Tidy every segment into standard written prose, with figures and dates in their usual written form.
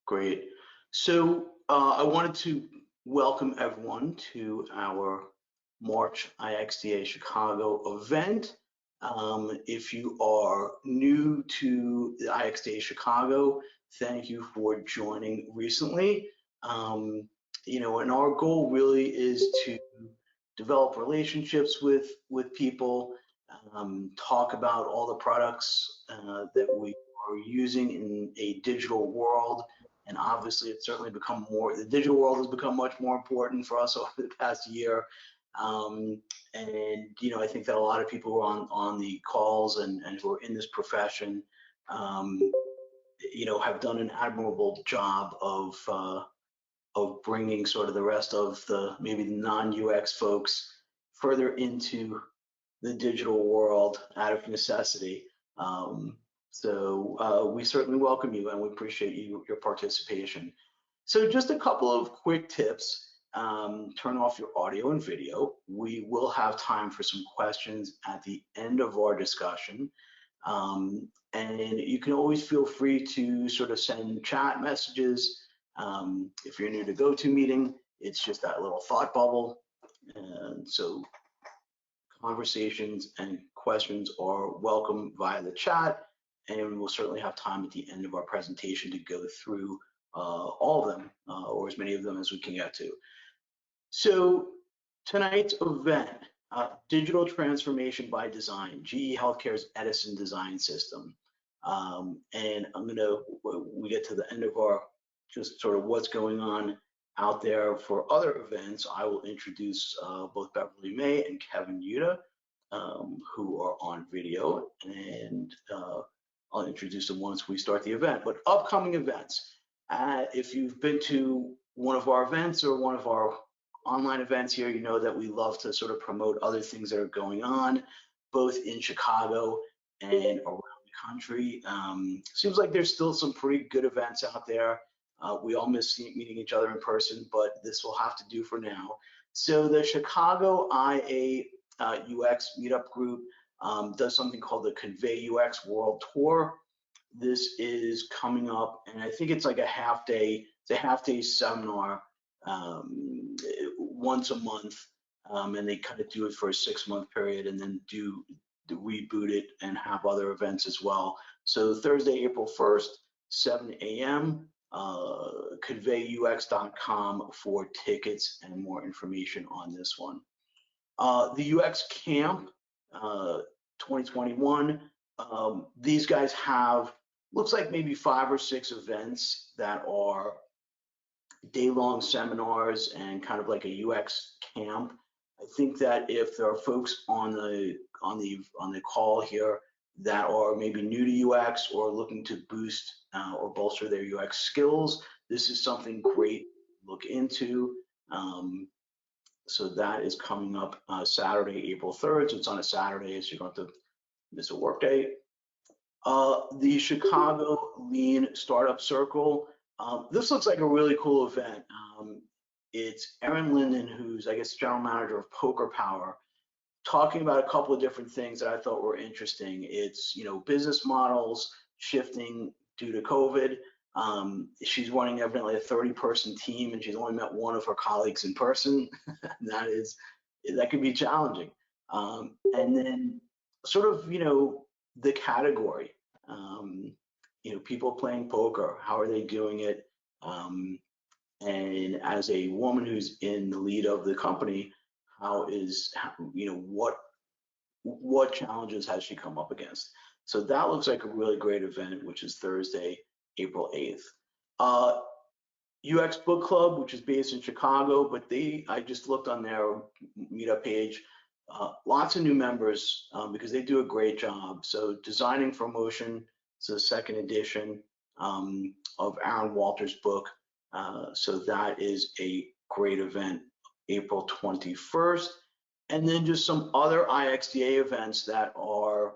Great. So I wanted to welcome everyone to our March IXDA Chicago event. If you are new to the IXDA Chicago, thank you for joining recently. And our goal really is to develop relationships with people, talk about all the products that we are using in a digital world. And obviously, it's certainly become the digital world has become much more important for us over the past year. I think that a lot of people who are on the calls and who are in this profession, have done an admirable job of bringing sort of the rest of maybe the non-UX folks further into the digital world out of necessity. We certainly welcome you and we appreciate your participation. So just a couple of quick tips. Turn off your audio and video. We will have time for some questions at the end of our discussion. And you can always feel free to sort of send chat messages. If you're new to GoToMeeting, it's just that little thought bubble. And so conversations and questions are welcome via the chat, and we'll certainly have time at the end of our presentation to go through all of them, or as many of them as we can get to. So tonight's event, Digital Transformation by Design, GE Healthcare's Edison design system. And we get to the end of our just sort of what's going on out there for other events. I will introduce both Beverly May and Kevin Yuda, who are on video, and I'll introduce them once we start the event. But upcoming events, if you've been to one of our events or one of our online events here, you know that we love to sort of promote other things that are going on, both in Chicago and around the country. Seems like there's still some pretty good events out there. We all miss meeting each other in person, but this will have to do for now. So the Chicago IA UX meetup group does something called the Convey UX World Tour. This is coming up, and I think it's like a half day. It's a half-day seminar once a month, and they kind of do it for a 6-month period, and then reboot it and have other events as well. So Thursday, April 1st, 7 a.m. conveyux.com for tickets and more information on this one. The UX Camp 2021, these guys have, looks like maybe 5 or 6 events that are day-long seminars and kind of like a UX camp. I think that if there are folks on the call here that are maybe new to UX or looking to boost or bolster their UX skills, this is something great to look into. So that is coming up Saturday, April 3rd. So it's on a Saturday, so you don't have to miss a work day. The Chicago Lean Startup Circle. This looks like a really cool event. It's Erin Linden, who's, I guess, general manager of Poker Power, talking about a couple of different things that I thought were interesting. It's, business models shifting due to COVID. She's running evidently a 30-person team, and she's only met one of her colleagues in person. that can be challenging. And then sort of, the category, people playing poker, how are they doing it? And as a woman who's in the lead of the company, what challenges has she come up against? So that looks like a really great event, which is Thursday, April 8th. UX Book Club, which is based in Chicago, but I just looked on their meetup page, lots of new members because they do a great job. So Designing for Motion, it's the 2nd edition of Aaron Walter's book. So that is a great event, April 21st. And then just some other IXDA events that are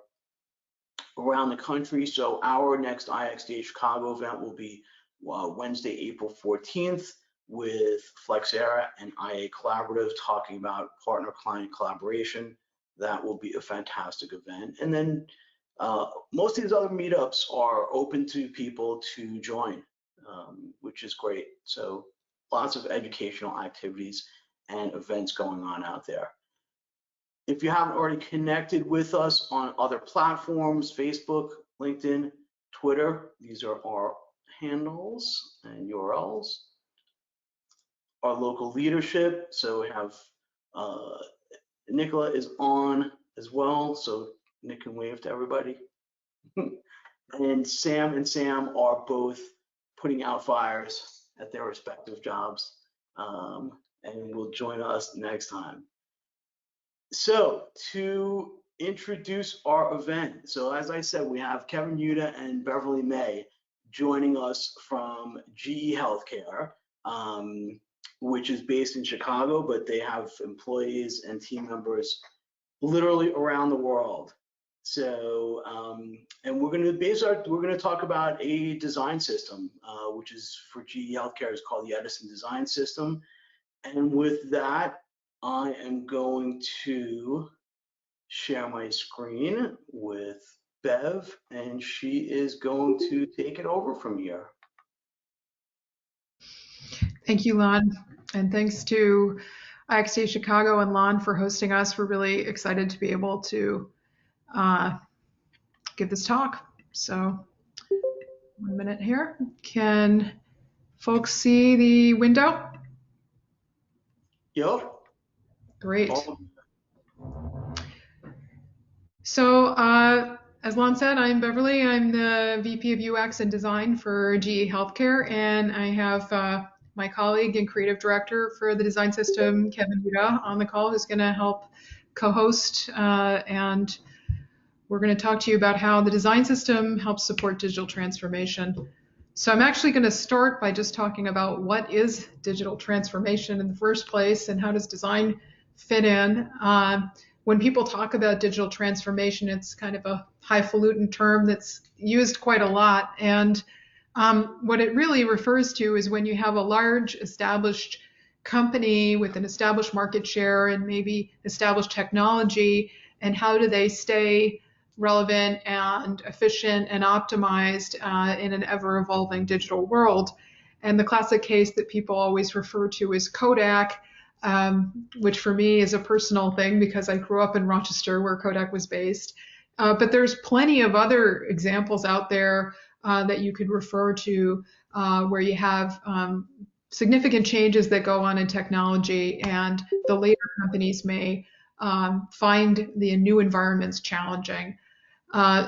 around the country. So our next IXDA Chicago event will be Wednesday, April 14th with Flexera and IA Collaborative talking about partner-client collaboration. That will be a fantastic event. And then most of these other meetups are open to people to join. which is great. So lots of educational activities and events going on out there. If you haven't already connected with us on other platforms, Facebook, LinkedIn, Twitter, these are our handles and URLs. Our local leadership, so we have Nicola is on as well, so Nick can wave to everybody. And Sam are both putting out fires at their respective jobs, and will join us next time. So to introduce our event, so as I said, we have Kevin Yuda and Beverly May joining us from GE Healthcare, which is based in Chicago, but they have employees and team members literally around the world. So, and we're going to talk about a design system, which is for GE Healthcare is called the Edison Design System. And with that, I am going to share my screen with Bev, and she is going to take it over from here. Thank you, Lon. And thanks to IXA Chicago and Lon for hosting us. We're really excited to be able to give this talk. So 1 minute here. Can folks see the window? Yep. Great. So as Lon said, I'm Beverly. I'm the VP of UX and Design for GE Healthcare, and I have my colleague and creative director for the design system, Kevin Yuda, on the call, who's going to help co-host, and we're going to talk to you about how the design system helps support digital transformation. So I'm actually going to start by just talking about what is digital transformation in the first place and how does design fit in. When people talk about digital transformation, it's kind of a highfalutin term that's used quite a lot. And what it really refers to is when you have a large established company with an established market share and maybe established technology, and how do they stay relevant and efficient and optimized in an ever-evolving digital world. And the classic case that people always refer to is Kodak, which for me is a personal thing because I grew up in Rochester where Kodak was based. But there's plenty of other examples out there that you could refer to where you have significant changes that go on in technology, and the later companies may find the new environments challenging.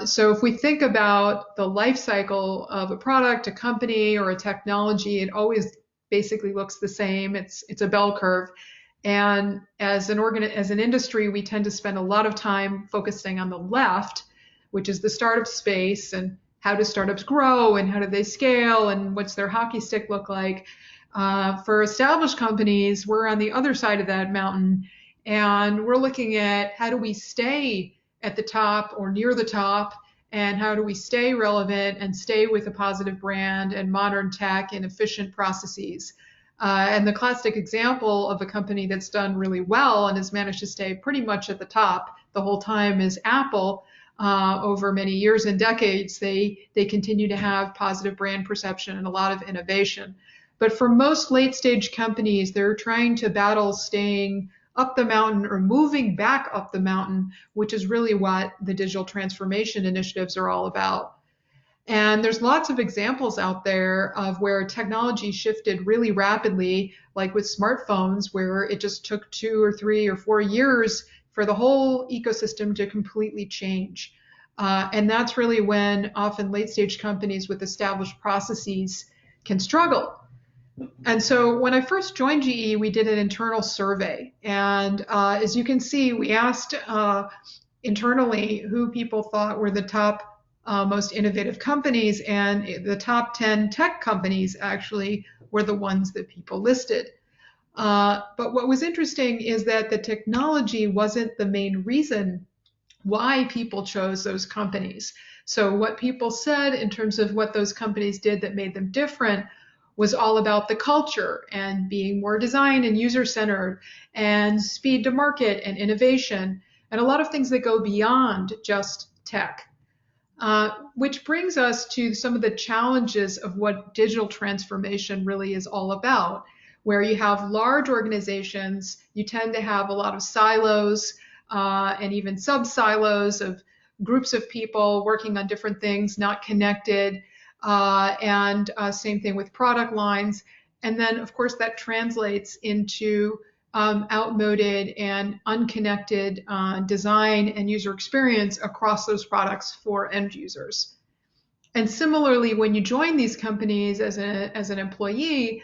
So if we think about the life cycle of a product, a company, or a technology, it always basically looks the same. It's a bell curve. And as an industry, we tend to spend a lot of time focusing on the left, which is the startup space and how do startups grow and how do they scale and what's their hockey stick look like. For established companies, we're on the other side of that mountain, and we're looking at how do we stay at the top or near the top, and how do we stay relevant and stay with a positive brand and modern tech and efficient processes. And the classic example of a company that's done really well and has managed to stay pretty much at the top the whole time is Apple. Over many years and decades, they continue to have positive brand perception and a lot of innovation. But for most late stage companies, they're trying to battle staying up the mountain or moving back up the mountain, which is really what the digital transformation initiatives are all about. And there's lots of examples out there of where technology shifted really rapidly, like with smartphones, where it just took 2 or 3 or 4 years for the whole ecosystem to completely change. And that's really when often late stage companies with established processes can struggle. And so when I first joined GE, we did an internal survey. And as you can see, we asked internally who people thought were the top most innovative companies. And the top 10 tech companies actually were the ones that people listed. But what was interesting is that the technology wasn't the main reason why people chose those companies. So what people said in terms of what those companies did that made them different was all about the culture and being more design and user-centered and speed to market and innovation and a lot of things that go beyond just tech. Which brings us to some of the challenges of what digital transformation really is all about. Where you have large organizations, you tend to have a lot of silos and even sub-silos of groups of people working on different things, not connected, and same thing with product lines. And then, of course, that translates into outmoded and unconnected design and user experience across those products for end users. And similarly, when you join these companies as an employee,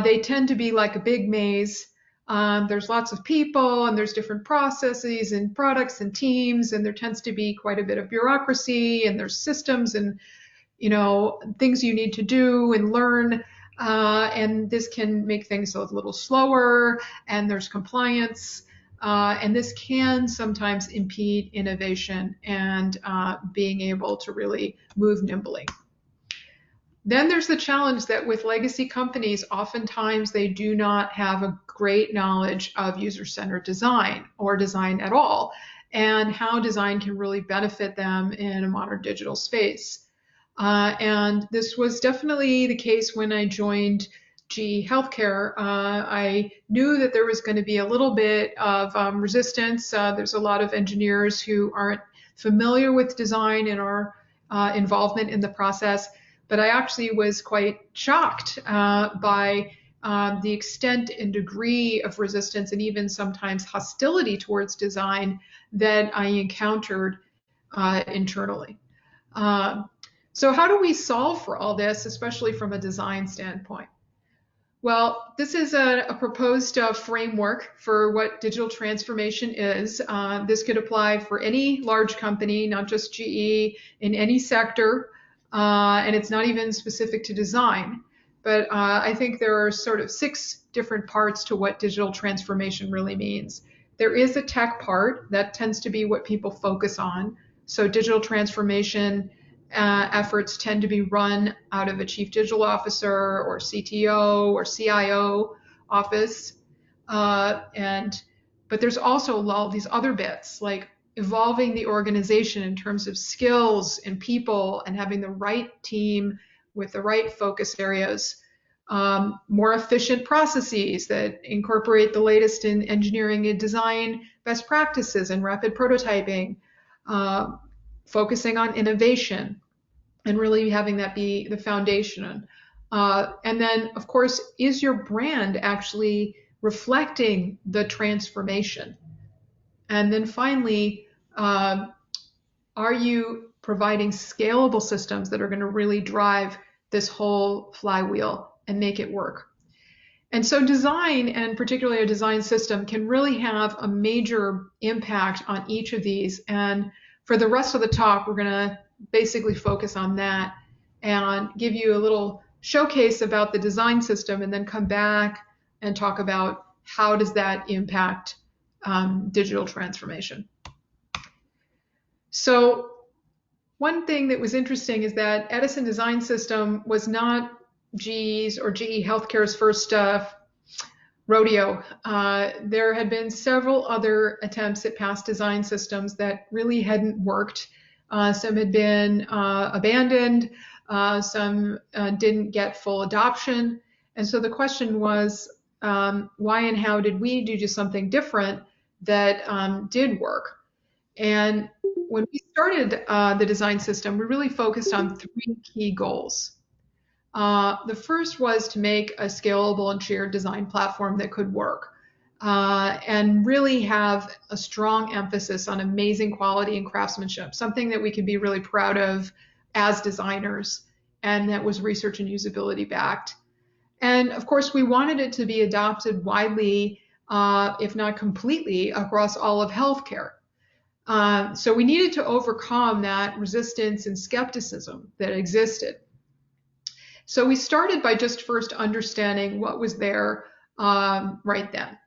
they tend to be like a big maze. There's lots of people and there's different processes and products and teams, and there tends to be quite a bit of bureaucracy, and there's systems and things you need to do and learn. And this can make things a little slower, and there's compliance, and this can sometimes impede innovation and being able to really move nimbly. Then there's the challenge that with legacy companies, oftentimes they do not have a great knowledge of user-centered design or design at all, and how design can really benefit them in a modern digital space. And this was definitely the case when I joined GE Healthcare. I knew that there was going to be a little bit of resistance. There's a lot of engineers who aren't familiar with design and our involvement in the process. But I actually was quite shocked by the extent and degree of resistance and even sometimes hostility towards design that I encountered internally. So how do we solve for all this, especially from a design standpoint? Well, this is a proposed framework for what digital transformation is. This could apply for any large company, not just GE, in any sector. And it's not even specific to design. But I think there are sort of 6 different parts to what digital transformation really means. There is a tech part that tends to be what people focus on. So digital transformation efforts tend to be run out of a chief digital officer or CTO or CIO office. But there's also all these other bits, like evolving the organization in terms of skills and people and having the right team with the right focus areas, more efficient processes that incorporate the latest in engineering and design best practices and rapid prototyping, focusing on innovation and really having that be the foundation. And then, of course, is your brand actually reflecting the transformation? And then finally, are you providing scalable systems that are going to really drive this whole flywheel and make it work? And so design, and particularly a design system, can really have a major impact on each of these. And for the rest of the talk, we're going to basically focus on that and give you a little showcase about the design system, and then come back and talk about how does that impact digital transformation. So one thing that was interesting is that Edison Design System was not GE's or GE Healthcare's first rodeo. There had been several other attempts at past design systems that really hadn't worked. Some had been abandoned, some didn't get full adoption. And so the question was, why and how did we do just something different that did work? And when we started the design system, we really focused on 3 key goals. The first was to make a scalable and shared design platform that could work, and really have a strong emphasis on amazing quality and craftsmanship, something that we could be really proud of as designers, and that was research and usability backed. And of course, we wanted it to be adopted widely, if not completely, across all of healthcare. So we needed to overcome that resistance and skepticism that existed. So we started by just first understanding what was there right then.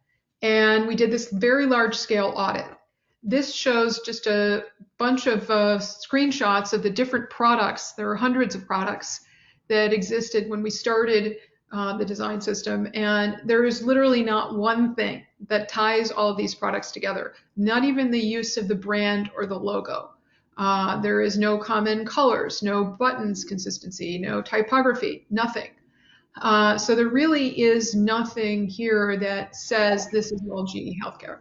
And we did this very large scale audit. This shows just a bunch of screenshots of the different products. There are hundreds of products that existed when we started the design system. And there is literally not one thing that ties all of these products together, not even the use of the brand or the logo. There is no common colors, no buttons consistency, no typography, nothing. So there really is nothing here that says this is all GE Healthcare.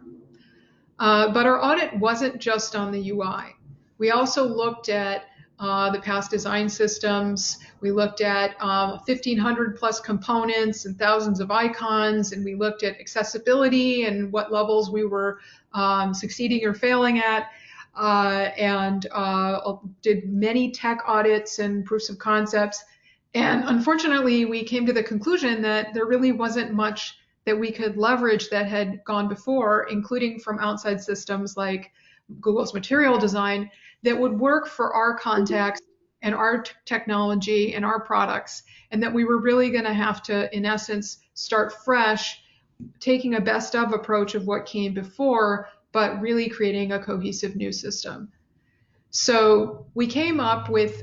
But our audit wasn't just on the UI. We also looked at the past design systems. We looked at 1,500 plus components and thousands of icons, and we looked at accessibility and what levels we were succeeding or failing at, and did many tech audits and proofs of concepts. And unfortunately, we came to the conclusion that there really wasn't much that we could leverage that had gone before, including from outside systems like Google's material design, that would work for our context and our technology and our products, and that we were really going to have to, in essence, start fresh, taking a best of approach of what came before, but really creating a cohesive new system. So we came up with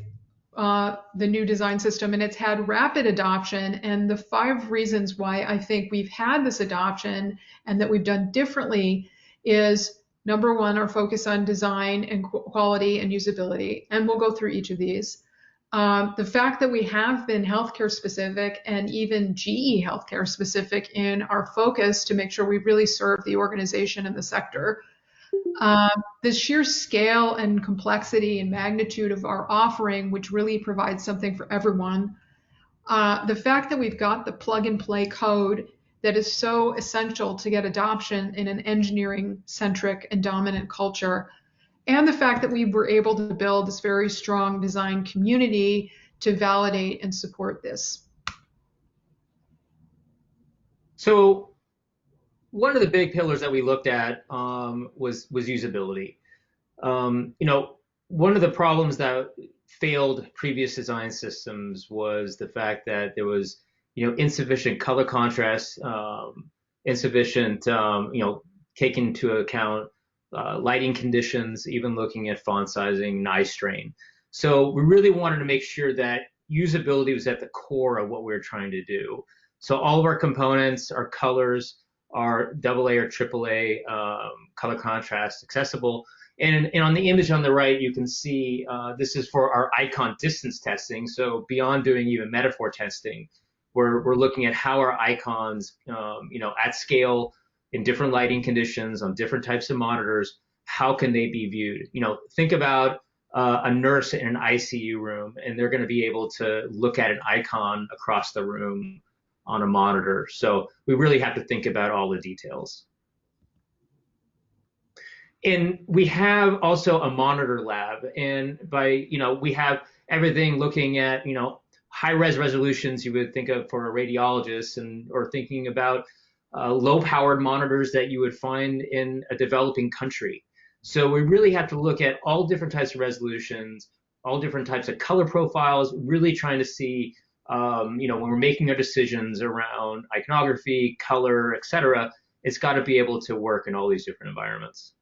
the new design system, and it's had rapid adoption. And the 5 reasons why I think we've had this adoption and that we've done differently is, number 1, our focus on design and quality and usability. And we'll go through each of these. The fact that we have been healthcare specific and even GE healthcare specific in our focus to make sure we really serve the organization and the sector. The sheer scale and complexity and magnitude of our offering, which really provides something for everyone. The fact that we've got the plug and play code that is so essential to get adoption in an engineering-centric and dominant culture. And the fact that we were able to build this very strong design community to validate and support this. So one of the big pillars that we looked at was usability. One of the problems that failed previous design systems was the fact that there was, insufficient color contrast, insufficient, taking into account lighting conditions, even looking at font sizing and eye strain. So we really wanted to make sure that usability was at the core of what we were trying to do. So all of our components, our colors, are AA or AAA color contrast accessible. And on the image on the right, you can see this is for our icon distance testing. So beyond doing even metaphor testing, we're looking at how our icons, at scale, in different lighting conditions, on different types of monitors, how can they be viewed? Think about a nurse in an ICU room, and they're going to be able to look at an icon across the room on a monitor. So we really have to think about all the details. And we have also a monitor lab, and we have everything looking at, high-res resolutions you would think of for a radiologist, or thinking about low-powered monitors that you would find in a developing country. So we really have to look at all different types of resolutions, all different types of color profiles, really trying to see, when we're making our decisions around iconography, color, etc., it's got to be able to work in all these different environments.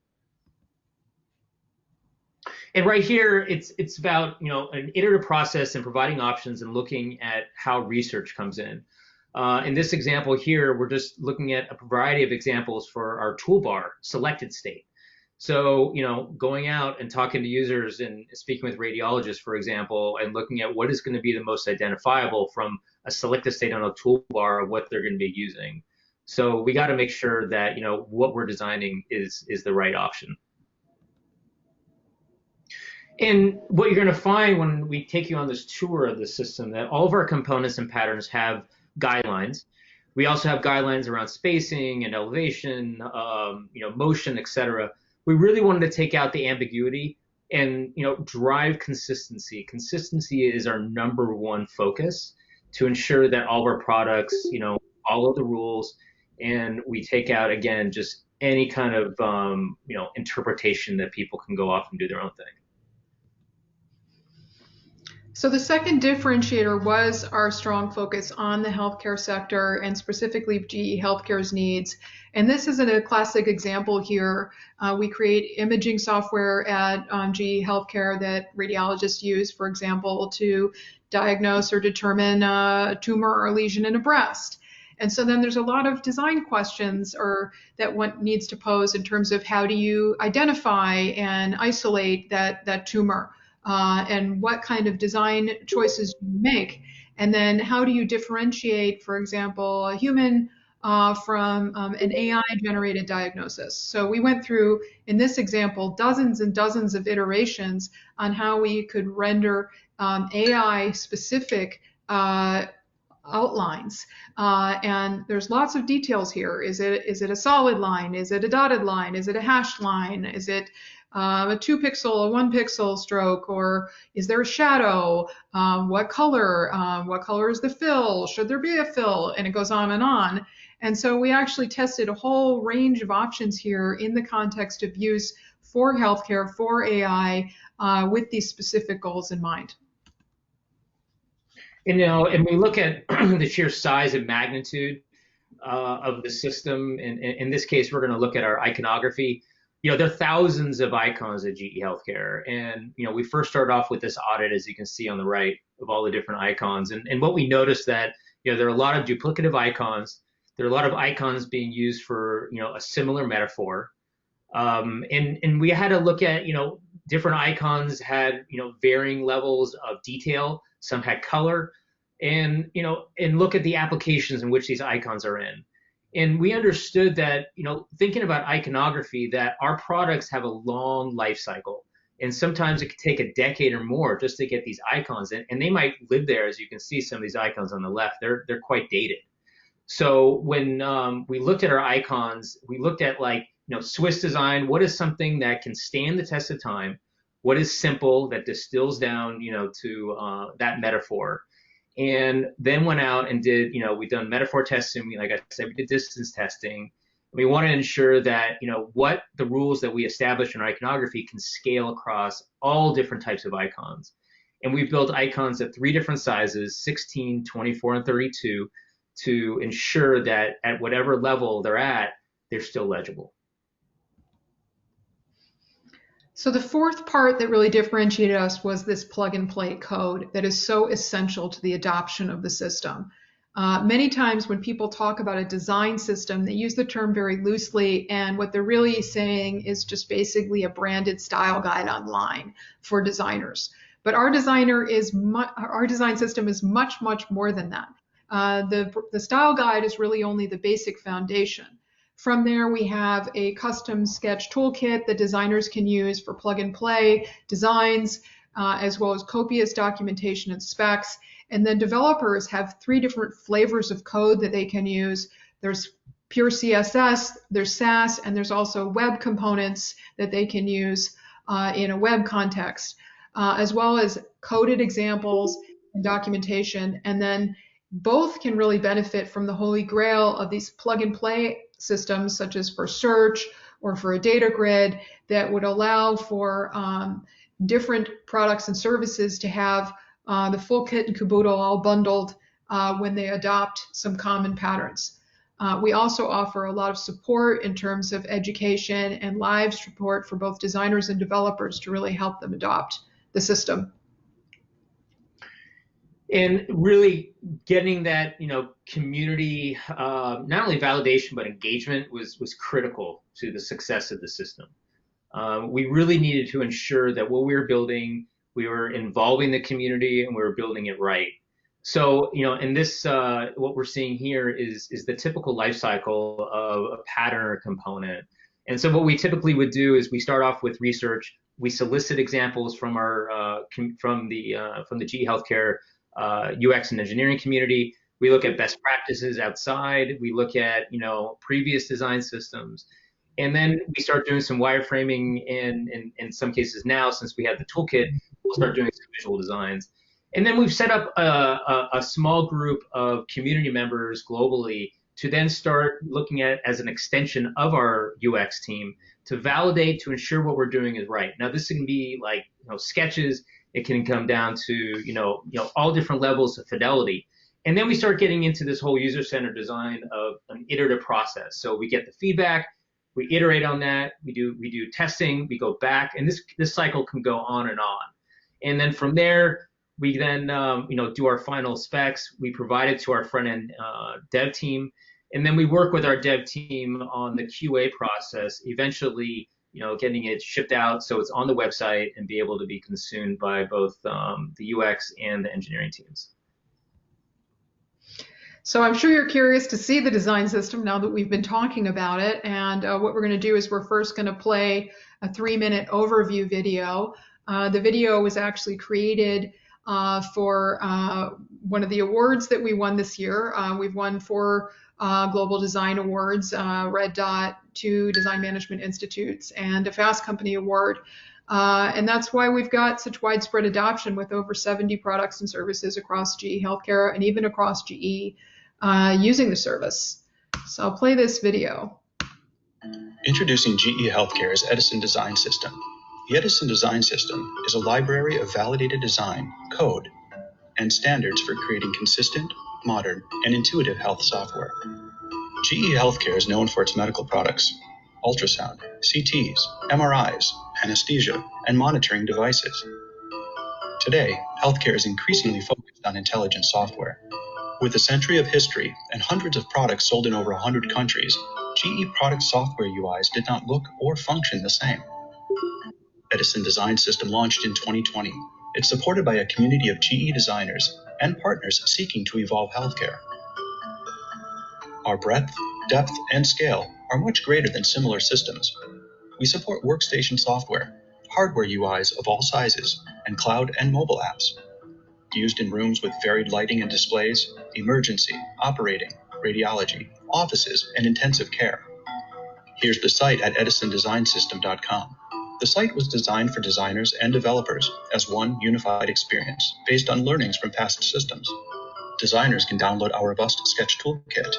And right here, it's about an iterative process and providing options and looking at how research comes in. In this example here, we're just looking at a variety of examples for our toolbar selected state. So, going out and talking to users and speaking with radiologists, for example, and looking at what is going to be the most identifiable from a selected state on a toolbar of what they're going to be using. So we got to make sure that, what we're designing is the right option. And what you're going to find when we take you on this tour of the system, that all of our components and patterns have guidelines. We also have guidelines around spacing and elevation, motion, etc. We really wanted to take out the ambiguity and drive consistency. Consistency is our number 1 focus to ensure that all of our products, follow the rules, and we take out, again, just any kind of interpretation that people can go off and do their own thing. So the second differentiator was our strong focus on the healthcare sector and specifically GE Healthcare's needs. And this is a classic example here. We create imaging software at GE Healthcare that radiologists use, for example, to diagnose or determine a tumor or lesion in a breast. And so then there's a lot of design questions or that one needs to pose in terms of how do you identify and isolate that tumor, and what kind of design choices do you make? And then how do you differentiate, for example, a human from an AI-generated diagnosis? So we went through, in this example, dozens and dozens of iterations on how we could render AI-specific outlines, and there's lots of details here. Is it a solid line? Is it a dotted line? Is it a hashed line? Is it a 2-pixel, a 1-pixel stroke, or is there a shadow? What color? What color is the fill? Should there be a fill? And it goes on and on. And so we actually tested a whole range of options here in the context of use for healthcare, for AI, with these specific goals in mind. And we look at the sheer size and magnitude of the system. And in this case, we're going to look at our iconography. There are thousands of icons at GE Healthcare. And, we first started off with this audit, as you can see on the right, of all the different icons. And what we noticed that, there are a lot of duplicative icons. There are a lot of icons being used for, a similar metaphor. And we had to look at, different icons had, varying levels of detail. Some had color, and look at the applications in which these icons are in. And we understood that, thinking about iconography, that our products have a long life cycle, and sometimes it could take a decade or more just to get these icons, and they might live there. As you can see, some of these icons on the left, they're quite dated. So when we looked at our icons, we looked at Swiss design. What is something that can stand the test of time? What is simple that distills down, to that metaphor? And then went out and did, we've done metaphor testing. Like I said, we did distance testing. We want to ensure that, what the rules that we establish in our iconography can scale across all different types of icons. And we've built icons at 3 different sizes, 16, 24, and 32, to ensure that at whatever level they're at, they're still legible. So the fourth part that really differentiated us was this plug-and-play code that is so essential to the adoption of the system. Many times when people talk about a design system, they use the term very loosely, and what they're really saying is just basically a branded style guide online for designers. But our design system is much, much more than that. The style guide is really only the basic foundation. From there, we have a custom sketch toolkit that designers can use for plug-and-play designs, as well as copious documentation and specs. And then developers have 3 different flavors of code that they can use. There's pure CSS, there's Sass, and there's also web components that they can use in a web context, as well as coded examples and documentation. And then both can really benefit from the holy grail of these plug-and-play systems, such as for search or for a data grid, that would allow for different products and services to have the full kit and caboodle all bundled when they adopt some common patterns. We also offer a lot of support in terms of education and live support for both designers and developers to really help them adopt the system. And really getting that, community, not only validation, but engagement was critical to the success of the system. We really needed to ensure that what we were building, we were involving the community and we were building it right. So, in this, what we're seeing here is the typical life cycle of a pattern or component. And so what we typically would do is we start off with research. We solicit examples from our from the GE Healthcare UX and engineering community. We look at best practices outside. We look at, previous design systems. And then we start doing some wireframing, and in some cases now, since we have the toolkit, we'll start doing some visual designs. And then we've set up a small group of community members globally to then start looking at it as an extension of our UX team to validate, to ensure what we're doing is right. Now, this can be like, sketches. It can come down to, all different levels of fidelity. And then we start getting into this whole user-centered design of an iterative process. So we get the feedback, we iterate on that, we do testing, we go back, and this cycle can go on. And then from there, We then, do our final specs. We provide it to our front-end dev team, and then we work with our dev team on the QA process, eventually, getting it shipped out so it's on the website and be able to be consumed by both the UX and the engineering teams. So I'm sure you're curious to see the design system now that we've been talking about it. And what we're going to do is we're first going to play a 3-minute overview video. The video was actually created for one of the awards that we won this year. We've won 4 Global Design Awards, Red Dot, 2 Design Management Institutes, and a Fast Company Award. And that's why we've got such widespread adoption with over 70 products and services across GE Healthcare and even across GE using the service. So I'll play this video. Introducing GE Healthcare's Edison Design System. The Edison Design System is a library of validated design, code, and standards for creating consistent, modern, and intuitive health software. GE Healthcare is known for its medical products, ultrasound, CTs, MRIs, anesthesia, and monitoring devices. Today, healthcare is increasingly focused on intelligent software. With a century of history and hundreds of products sold in over 100 countries, GE product software UIs did not look or function the same. Edison Design System launched in 2020. It's supported by a community of GE designers and partners seeking to evolve healthcare. Our breadth, depth, and scale are much greater than similar systems. We support workstation software, hardware UIs of all sizes, and cloud and mobile apps. Used in rooms with varied lighting and displays, emergency, operating, radiology, offices, and intensive care. Here's the site at edisondesignsystem.com. The site was designed for designers and developers as one unified experience based on learnings from past systems. Designers can download our robust Sketch Toolkit.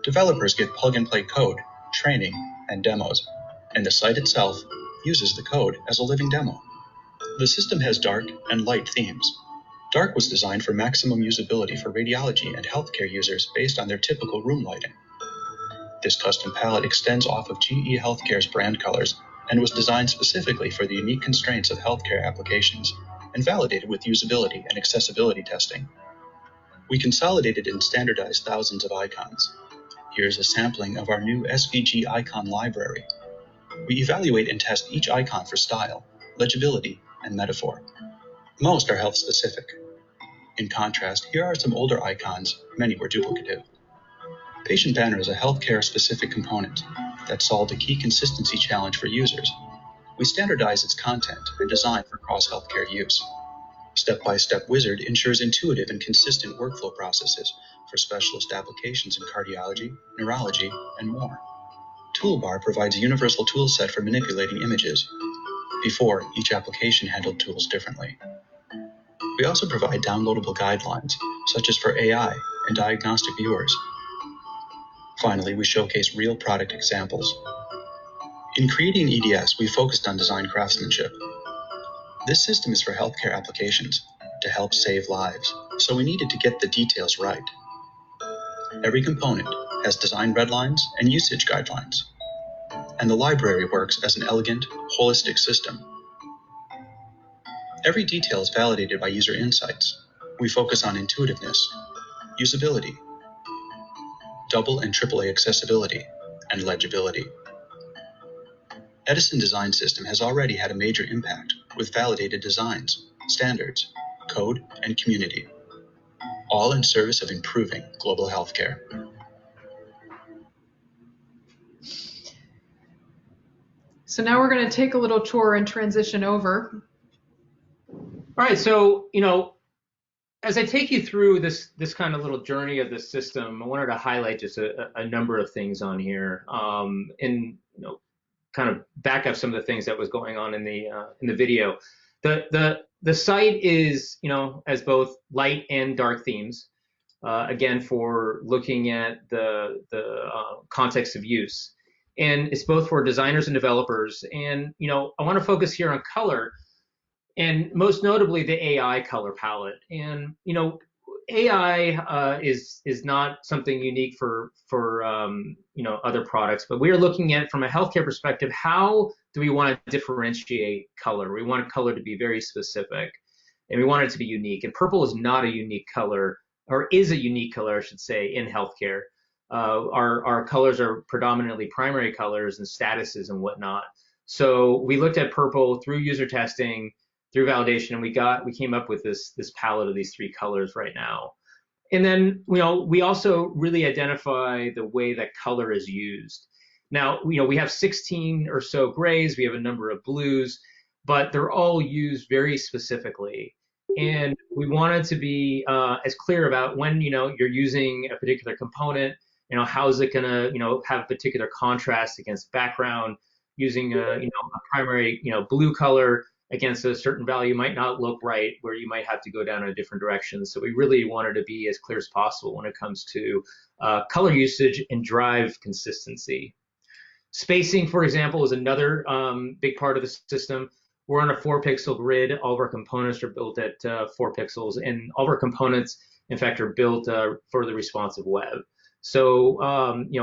Developers get plug-and-play code, training, and demos, and the site itself uses the code as a living demo. The system has dark and light themes. Dark was designed for maximum usability for radiology and healthcare users based on their typical room lighting. This custom palette extends off of GE Healthcare's brand colors and was designed specifically for the unique constraints of healthcare applications and validated with usability and accessibility testing. We consolidated and standardized thousands of icons. Here's a sampling of our new Svg Icon Library. We evaluate and test each icon for style, legibility, and metaphor. Most are health-specific. In contrast, here are some older icons, many were duplicative. Patient Banner is a healthcare-specific component that solved a key consistency challenge for users. We standardize its content and design for cross-healthcare use. Step-by-Step Wizard ensures intuitive and consistent workflow processes for specialist applications in cardiology, neurology, and more. Toolbar provides a universal toolset for manipulating images. Before, each application handled tools differently. We also provide downloadable guidelines, such as for AI and diagnostic viewers. Finally, we showcase real product examples. In creating EDS, we focused on design craftsmanship. This system is for healthcare applications to help save lives, so we needed to get the details right. Every component has design redlines and usage guidelines, and the library works as an elegant, holistic system. Every detail is validated by user insights. We focus on intuitiveness, usability, double and AAA accessibility, and legibility. Edison Design System has already had a major impact with validated designs, standards, code, and community, all in service of improving global healthcare. So now we're going to take a little tour and transition over. All right, so, as I take you through this kind of little journey of the system, I wanted to highlight just a number of things on here, and kind of back up some of the things that was going on in the video. The site is as both light and dark themes, again for looking at the context of use, and it's both for designers and developers. And I want to focus here on color, and most notably the AI color palette. And AI is not something unique for other products, but we are looking at from a healthcare perspective, how do we want to differentiate color? We want color to be very specific. and we want it to be unique. And purple is not a unique color, or is a unique color, I should say, in healthcare. Our colors are predominantly primary colors and statuses and whatnot. So we looked at purple through user testing, through validation, and we came up with this palette of these 3 colors right now. And then, we also really identify the way that color is used. Now, we have 16 or so grays, we have a number of blues, but they're all used very specifically. And we wanted to be as clear about when, you're using a particular component, how is it gonna, have particular contrast against background. Using a primary, blue color against a certain value might not look right, where you might have to go down in a different direction. So we really wanted to be as clear as possible when it comes to color usage and drive consistency. Spacing, for example, is another big part of the system. We're on a 4-pixel grid. All of our components are built at 4 pixels, and all of our components, in fact, are built for the responsive web. So,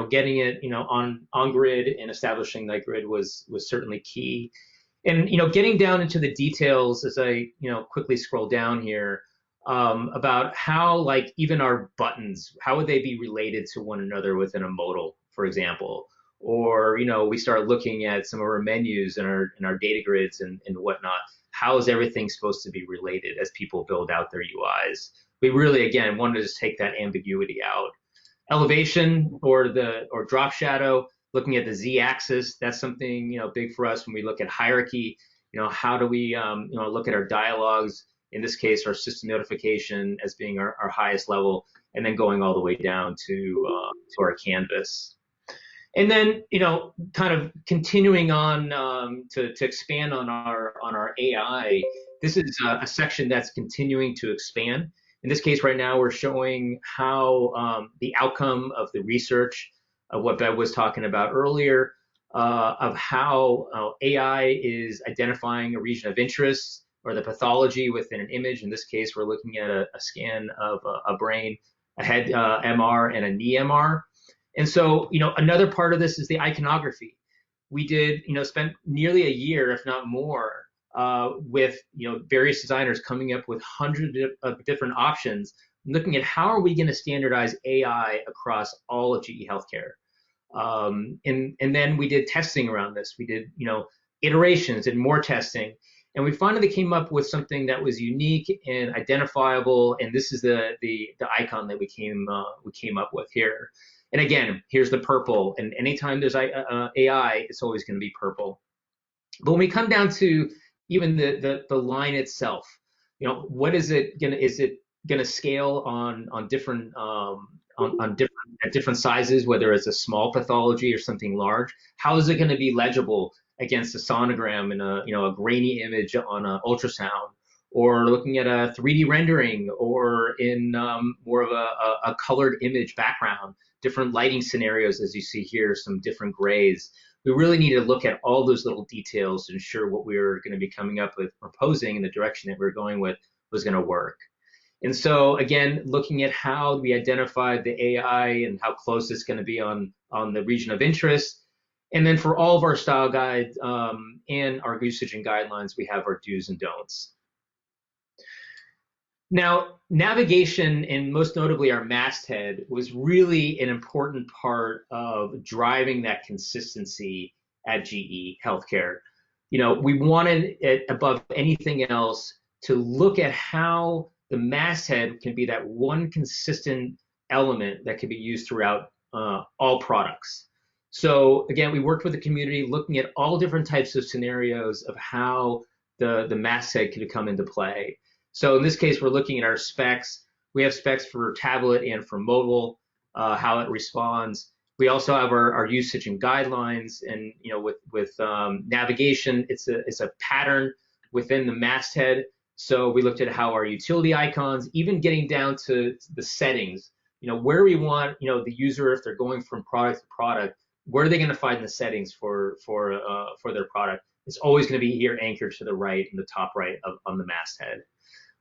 getting it, on grid and establishing that grid was certainly key. And, getting down into the details as I, quickly scroll down here, about how, like, even our buttons, how would they be related to one another within a modal, for example? Or, we start looking at some of our menus and our data grids and whatnot. How is everything supposed to be related as people build out their UIs? We really, again, wanted to just take that ambiguity out. Elevation or drop shadow, looking at the Z-axis, that's something big for us when we look at hierarchy. How do we look at our dialogues? In this case, our system notification as being our highest level, and then going all the way down to our canvas. And then kind of continuing on to expand on our AI. This is a section that's continuing to expand. In this case, right now, we're showing how the outcome of the research of what Bev was talking about earlier, of how AI is identifying a region of interest or the pathology within an image. In this case, we're looking at a scan of a brain, a head MR and a knee MR. And so, another part of this is the iconography. We did, spent nearly a year, if not more, with various designers coming up with hundreds of different options, looking at how are we going to standardize AI across all of GE Healthcare. And then we did testing around this. We did iterations and more testing, and we finally came up with something that was unique and identifiable. And this is the icon that we came up with here. And again, here's the purple. And anytime there's AI, it's always going to be purple. But when we come down to even the line itself, what is it gonna scale on different at different sizes, whether it's a small pathology or something large? How is it going to be legible against a sonogram and a grainy image on an ultrasound, or looking at a 3D rendering, or in more of a colored image background, different lighting scenarios, as you see here, some different grays. We really need to look at all those little details to ensure what we were going to be coming up with, proposing in the direction that we we're going with was going to work. And so again, looking at how we identified the AI and how close it's going to be on the region of interest. And then for all of our style guides and our usage and guidelines, we have our do's and don'ts. Now, navigation, and most notably our masthead, was really an important part of driving that consistency at GE Healthcare. We wanted it above anything else to look at how the masthead can be that one consistent element that can be used throughout all products. So again, we worked with the community looking at all different types of scenarios of how the masthead could come into play. So in this case, we're looking at our specs. We have specs for tablet and for mobile, how it responds. We also have our usage and guidelines, and with navigation, it's a pattern within the masthead. So we looked at how our utility icons, even getting down to the settings, where we want the user, if they're going from product to product, where are they going to find the settings for their product? It's always going to be here anchored to the right, in the top right on the masthead.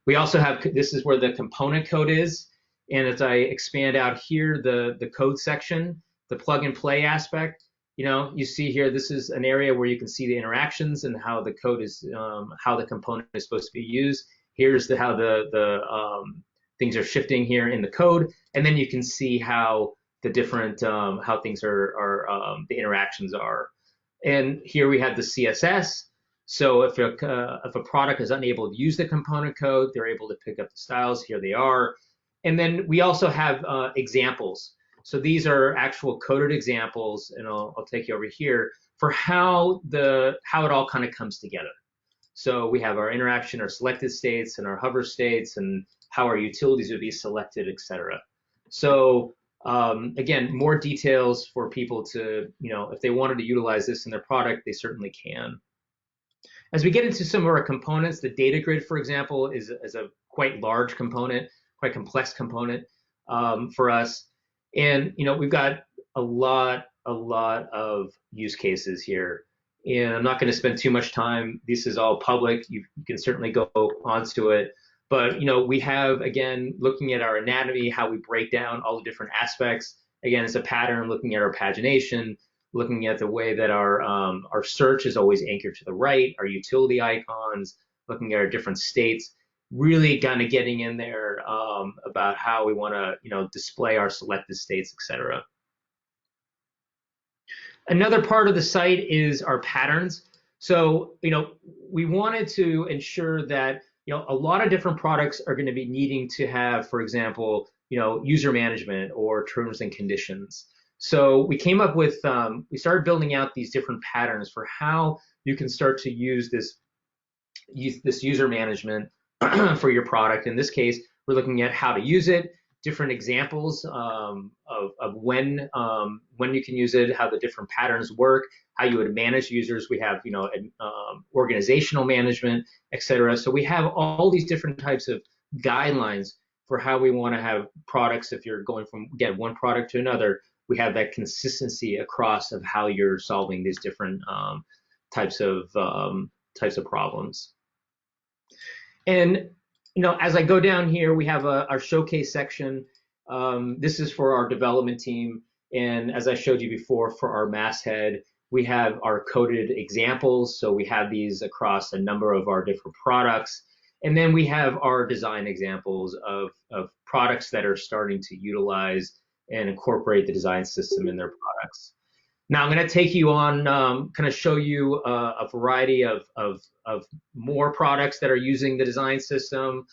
We also have, this is where the component code is. And as I expand out here, the code section, the plug and play aspect, you see here, this is an area where you can see the interactions and how the code is, how the component is supposed to be used. Here's how the things are shifting here in the code, and then you can see how the different how things are the interactions are. And here we have the CSS. So if a product is unable to use the component code, they're able to pick up the styles. Here they are. And then we also have examples. So these are actual coded examples, and I'll take you over here for how it all kind of comes together. So we have our interaction, our selected states, and our hover states, and how our utilities would be selected, etc. So again, more details for people to, if they wanted to utilize this in their product, they certainly can. As we get into some of our components, the data grid, for example, is a quite large component, quite complex component for us. And we've got a lot of use cases here. And I'm not going to spend too much time. This is all public. You can certainly go onto it. But we have, again, looking at our anatomy, how we break down all the different aspects. Again, it's a pattern, looking at our pagination, looking at the way that our search is always anchored to the right, our utility icons, looking at our different states, really kind of getting in there about how we want to display our selected states, etc. Another part of the site is our patterns. So we wanted to ensure that a lot of different products are going to be needing to have, for example, user management or terms and conditions. So we came up with, we started building out these different patterns for how you can start to use this user management for your product. In this case, we're looking at how to use it, different examples of when you can use it, how the different patterns work, how you would manage users. We have organizational management, etc. So we have all these different types of guidelines for how we want to have products. If you're going from one product to another, we have that consistency across of how you're solving these different types of problems. And as I go down here, we have our showcase section. This is for our development team, and as I showed you before, for our masthead, we have our coded examples. So we have these across a number of our different products, and then we have our design examples of products that are starting to utilize and incorporate the design system in their products. Now I'm going to take you on, kind of show you a variety of more products that are using the design system,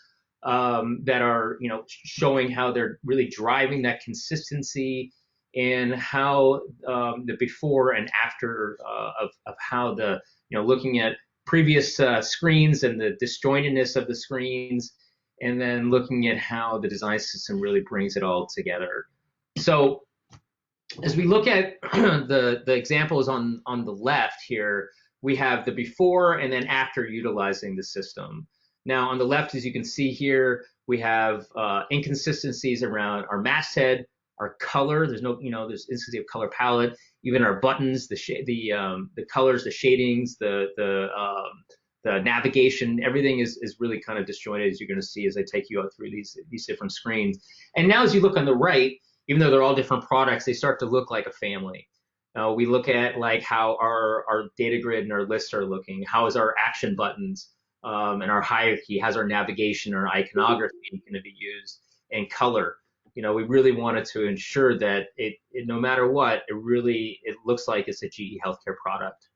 that are showing how they're really driving that consistency, and how the before and after of how the looking at previous screens and the disjointedness of the screens, and then looking at how the design system really brings it all together. So as we look at the examples on the left here, we have the before and then after utilizing the system. Now on the left, as you can see here, we have inconsistencies around our masthead, our color. There's no, there's instances of color palette, even our buttons, the colors, the shadings, the navigation, everything is really kind of disjointed, as you're going to see as I take you out through these different screens. And now as you look on the right, even though they're all different products, they start to look like a family. We look at like how our data grid and our lists are looking. How is our action buttons and our hierarchy? How's our navigation or iconography going to be used? And color. We really wanted to ensure that it no matter what, it looks like it's a GE Healthcare product.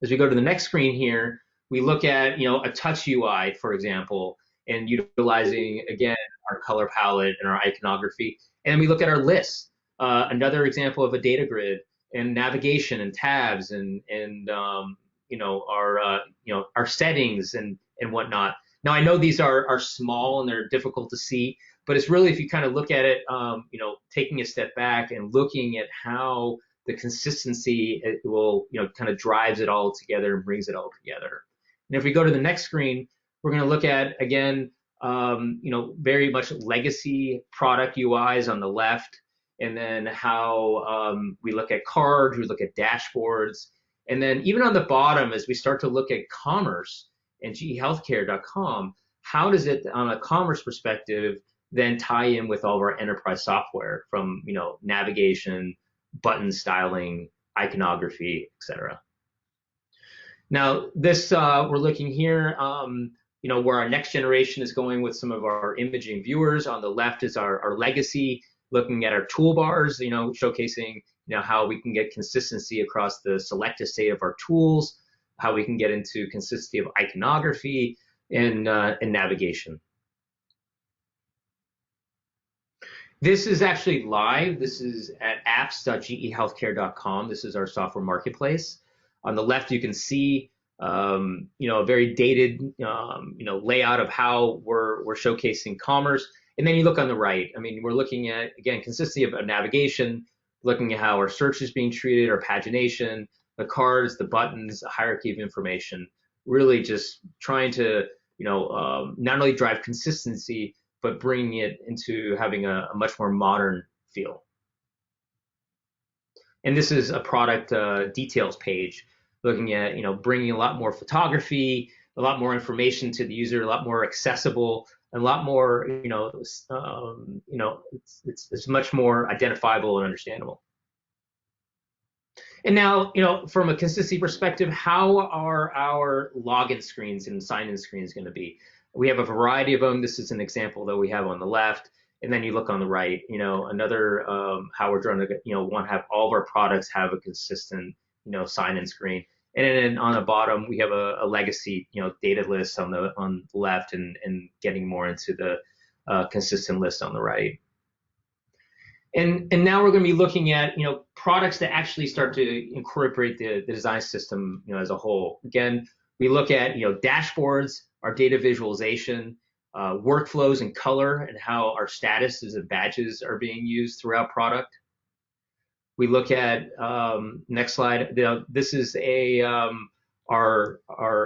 As we go to the next screen here, we look at a touch UI, for example, and utilizing again our color palette and our iconography. And we look at our lists, another example of a data grid, and navigation and tabs and our settings and whatnot. Now I know these are small and they're difficult to see, but it's really, if you kind of look at it, taking a step back and looking at how the consistency will kind of drives it all together and brings it all together. And if we go to the next screen, we're going to look at again. Very much legacy product UIs on the left, and then how we look at cards, we look at dashboards, and then even on the bottom, as we start to look at commerce and gehealthcare.com, how does it, on a commerce perspective, then tie in with all of our enterprise software from navigation, button styling, iconography, etc. Now this we're looking here. where our next generation is going with some of our imaging viewers. On the left is our legacy, looking at our toolbars, showcasing how we can get consistency across the selected state of our tools, how we can get into consistency of iconography and navigation. This is actually live. This is at apps.gehealthcare.com. This is our software marketplace. On the left, you can see a very dated layout of how we're showcasing commerce. And then you look on the right. I mean, we're looking at, again, consistency of navigation, looking at how our search is being treated, our pagination, the cards, the buttons, a hierarchy of information, really just trying to not only drive consistency, but bringing it into having a much more modern feel. And this is a product details page, looking at bringing a lot more photography, a lot more information to the user, a lot more accessible, and a lot more it's much more identifiable and understandable. And now, from a consistency perspective, how are our login screens and sign-in screens going to be? We have a variety of them. This is an example that we have on the left. And then you look on the right, another how we're trying to, want to have all of our products have a consistent, sign-in screen. And then on the bottom, we have a legacy, data list on the left, and getting more into the consistent list on the right. And now we're going to be looking at, products that actually start to incorporate the design system, as a whole. Again, we look at, dashboards, our data visualization, workflows and color, and how our statuses and badges are being used throughout product. We look at, next slide, this is our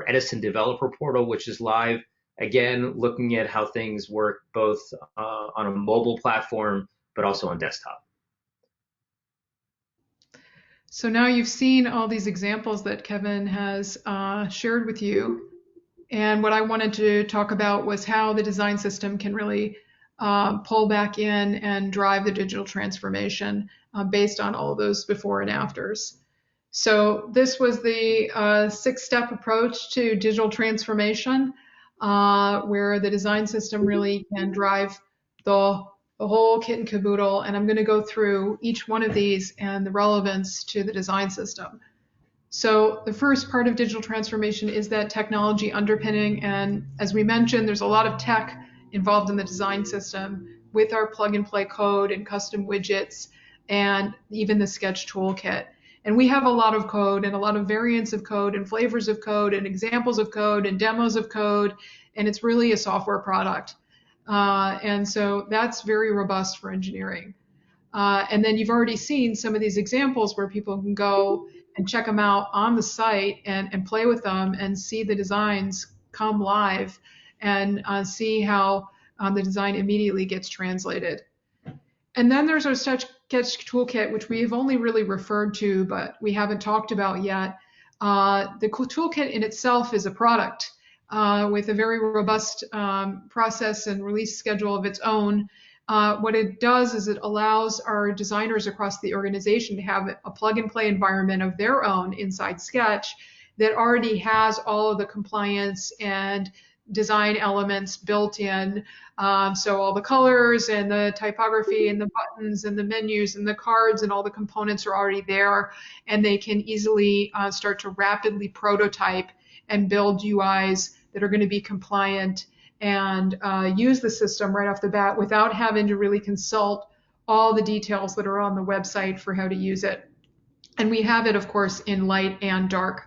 Edison developer portal, which is live. Again, looking at how things work both on a mobile platform, but also on desktop. So now you've seen all these examples that Kevin has shared with you. And what I wanted to talk about was how the design system can really pull back in and drive the digital transformation based on all those before and afters. So this was the 6-step approach to digital transformation, where the design system really can drive the whole kit and caboodle. And I'm going to go through each one of these and the relevance to the design system. So the first part of digital transformation is that technology underpinning. And as we mentioned, there's a lot of tech involved in the design system with our plug and play code and custom widgets and even the Sketch Toolkit. And we have a lot of code and a lot of variants of code and flavors of code and examples of code and demos of code. And it's really a software product. And so that's very robust for engineering. And then you've already seen some of these examples where people can go and check them out on the site and play with them and see the designs come live and see how the design immediately gets translated. And then there's our Sketch Toolkit, which we have only really referred to, but we haven't talked about yet. The toolkit in itself is a product with a very robust process and release schedule of its own. What it does is it allows our designers across the organization to have a plug-and-play environment of their own inside Sketch that already has all of the compliance and design elements built in. So all the colors and the typography and the buttons and the menus and the cards and all the components are already there, and they can easily start to rapidly prototype and build UIs that are going to be compliant and use the system right off the bat without having to really consult all the details that are on the website for how to use it. And we have it, of course, in light and dark.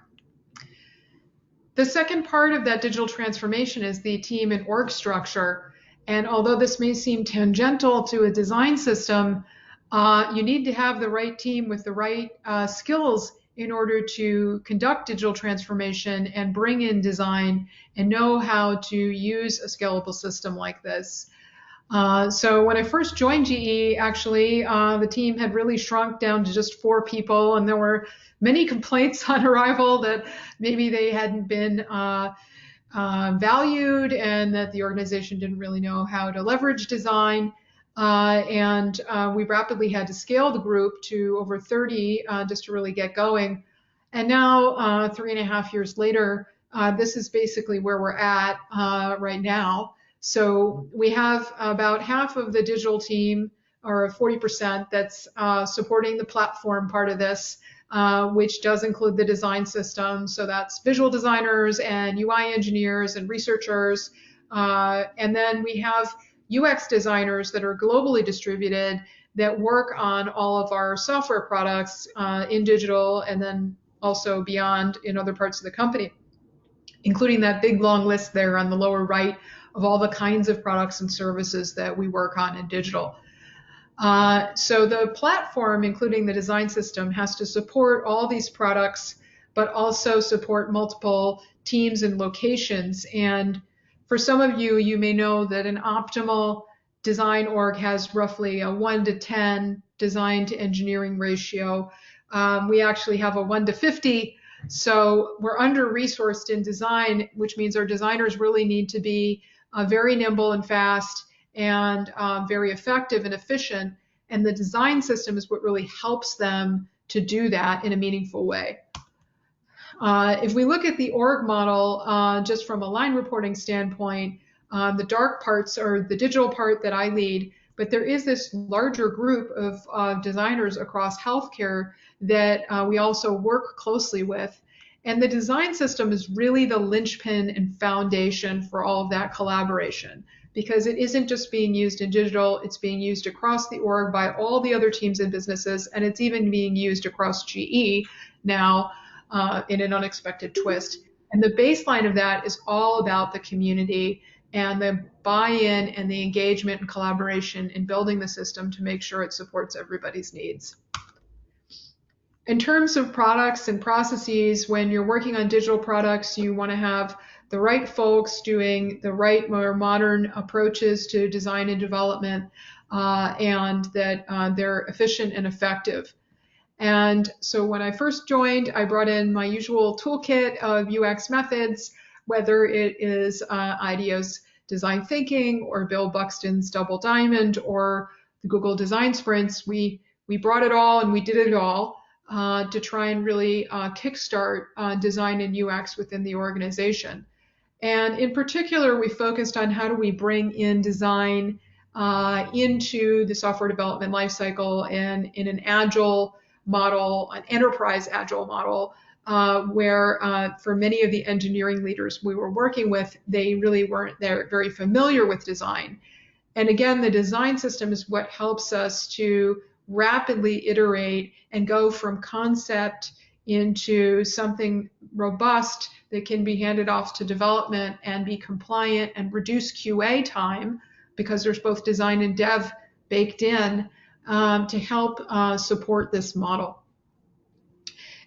The second part of that digital transformation is the team and org structure. And although this may seem tangential to a design system, you need to have the right team with the right skills in order to conduct digital transformation and bring in design and know how to use a scalable system like this. So when I first joined GE, actually, the team had really shrunk down to just 4 people, and there were many complaints on arrival that maybe they hadn't been valued and that the organization didn't really know how to leverage design. And we rapidly had to scale the group to over 30 just to really get going. And now, 3.5 years later, this is basically where we're at right now. So we have about half of the digital team, or 40%, that's supporting the platform part of this, which does include the design system. So that's visual designers and UI engineers and researchers. And then we have UX designers that are globally distributed that work on all of our software products in digital and then also beyond in other parts of the company, including that big long list there on the lower right of all the kinds of products and services that we work on in digital. So the platform, including the design system, has to support all these products, but also support multiple teams and locations. And for some of you, you may know that an optimal design org has roughly a 1 to 10 design to engineering ratio. We actually have a 1 to 50. So we're under-resourced in design, which means our designers really need to be very nimble and fast and very effective and efficient. And the design system is what really helps them to do that in a meaningful way. If we look at the org model, just from a line reporting standpoint, the dark parts are the digital part that I lead, but there is this larger group of designers across healthcare that we also work closely with. And the design system is really the linchpin and foundation for all of that collaboration, because it isn't just being used in digital, it's being used across the org by all the other teams and businesses, and it's even being used across GE now in an unexpected twist. And the baseline of that is all about the community and the buy-in and the engagement and collaboration in building the system to make sure it supports everybody's needs. In terms of products and processes, when you're working on digital products, you want to have the right folks doing the right, more modern approaches to design and development, and that they're efficient and effective. And so when I first joined, I brought in my usual toolkit of UX methods, whether it is IDEO's design thinking or Bill Buxton's Double Diamond or the Google Design Sprints. We brought it all and we did it all to try and really kickstart design and UX within the organization. And in particular, we focused on how do we bring in design into the software development lifecycle and in an agile model, an enterprise agile model, where for many of the engineering leaders we were working with, they really weren't very familiar with design. And again, the design system is what helps us to rapidly iterate and go from concept into something robust that can be handed off to development and be compliant and reduce QA time, because there's both design and dev baked in to help support this model.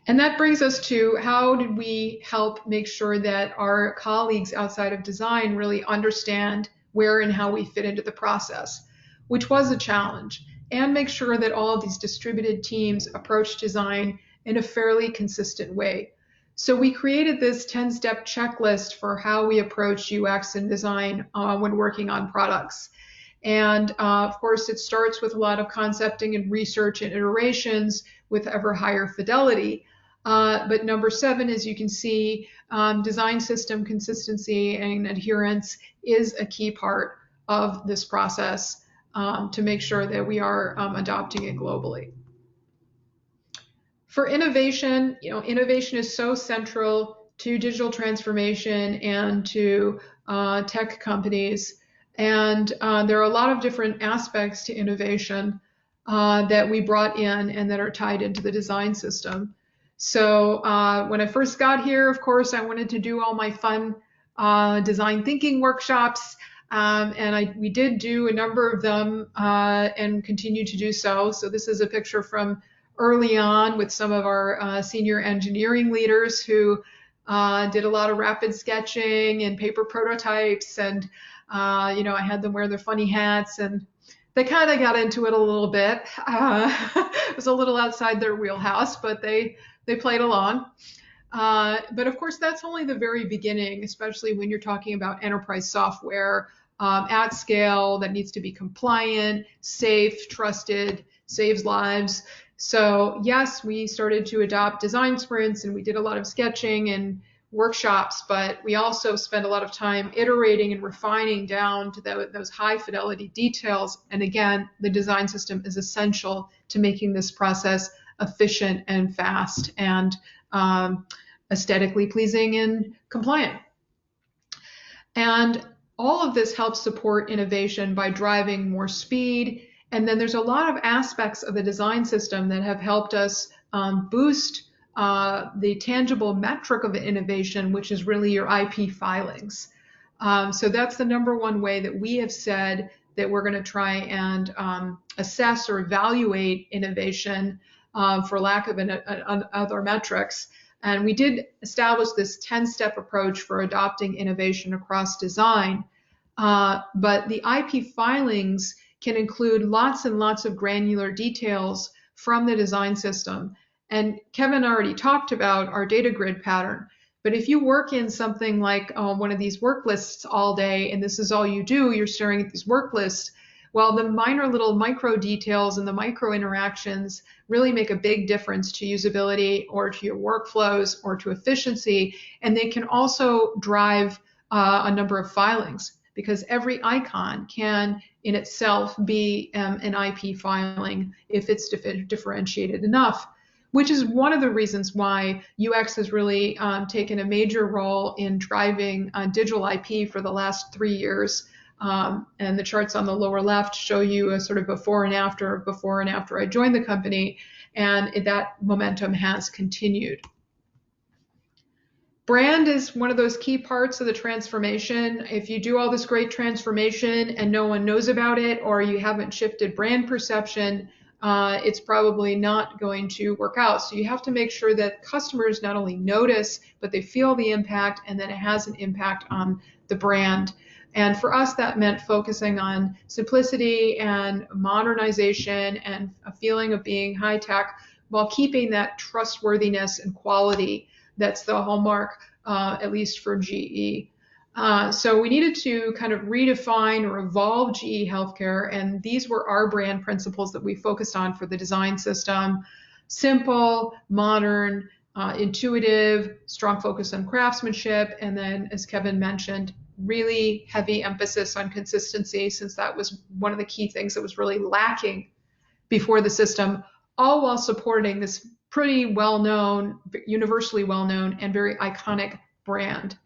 And that brings us to how did we help make sure that our colleagues outside of design really understand where and how we fit into the process, which was a challenge, and make sure that all of these distributed teams approach design in a fairly consistent way. So we created this 10-step checklist for how we approach UX and design when working on products. And of course, it starts with a lot of concepting and research and iterations with ever higher fidelity. But number 7, as you can see, design system consistency and adherence is a key part of this process to make sure that we are adopting it globally. For innovation, innovation is so central to digital transformation and to tech companies. And there are a lot of different aspects to innovation that we brought in and that are tied into the design system. So when I first got here, of course, I wanted to do all my fun design thinking workshops. And we did do a number of them and continue to do so. So this is a picture from early on with some of our senior engineering leaders who did a lot of rapid sketching and paper prototypes. And, I had them wear their funny hats, and they kind of got into it a little bit. It was a little outside their wheelhouse, but they played along. But of course, that's only the very beginning, especially when you're talking about enterprise software at scale that needs to be compliant, safe, trusted, saves lives. So yes, we started to adopt design sprints, and we did a lot of sketching, and workshops, but we also spend a lot of time iterating and refining down to those high fidelity details. And again, the design system is essential to making this process efficient and fast and aesthetically pleasing and compliant. And all of this helps support innovation by driving more speed. And then there's a lot of aspects of the design system that have helped us boost the tangible metric of innovation, which is really your IP filings. So that's the #1 way that we have said that we're going to try and assess or evaluate innovation, for lack of other metrics. And we did establish this 10-step approach for adopting innovation across design. But the IP filings can include lots and lots of granular details from the design system. And Kevin already talked about our data grid pattern. But if you work in something like one of these work lists all day, and this is all you do, you're staring at these work lists, well, the minor little micro details and the micro interactions really make a big difference to usability or to your workflows or to efficiency. And they can also drive a number of filings, because every icon can in itself be an IP filing if it's differentiated enough, which is one of the reasons why UX has really taken a major role in driving digital IP for the last 3 years. And the charts on the lower left show you a sort of before and after I joined the company, and that momentum has continued. Brand is one of those key parts of the transformation. If you do all this great transformation and no one knows about it, or you haven't shifted brand perception, it's probably not going to work out. So you have to make sure that customers not only notice, but they feel the impact, and that it has an impact on the brand. And for us, that meant focusing on simplicity and modernization and a feeling of being high tech while keeping that trustworthiness and quality that's the hallmark, at least for GE. So we needed to kind of redefine or evolve GE Healthcare, and these were our brand principles that we focused on for the design system: simple, modern, intuitive, strong focus on craftsmanship, and then, as Kevin mentioned, really heavy emphasis on consistency, since that was one of the key things that was really lacking before the system, all while supporting this pretty well-known, universally well-known, and very iconic brand.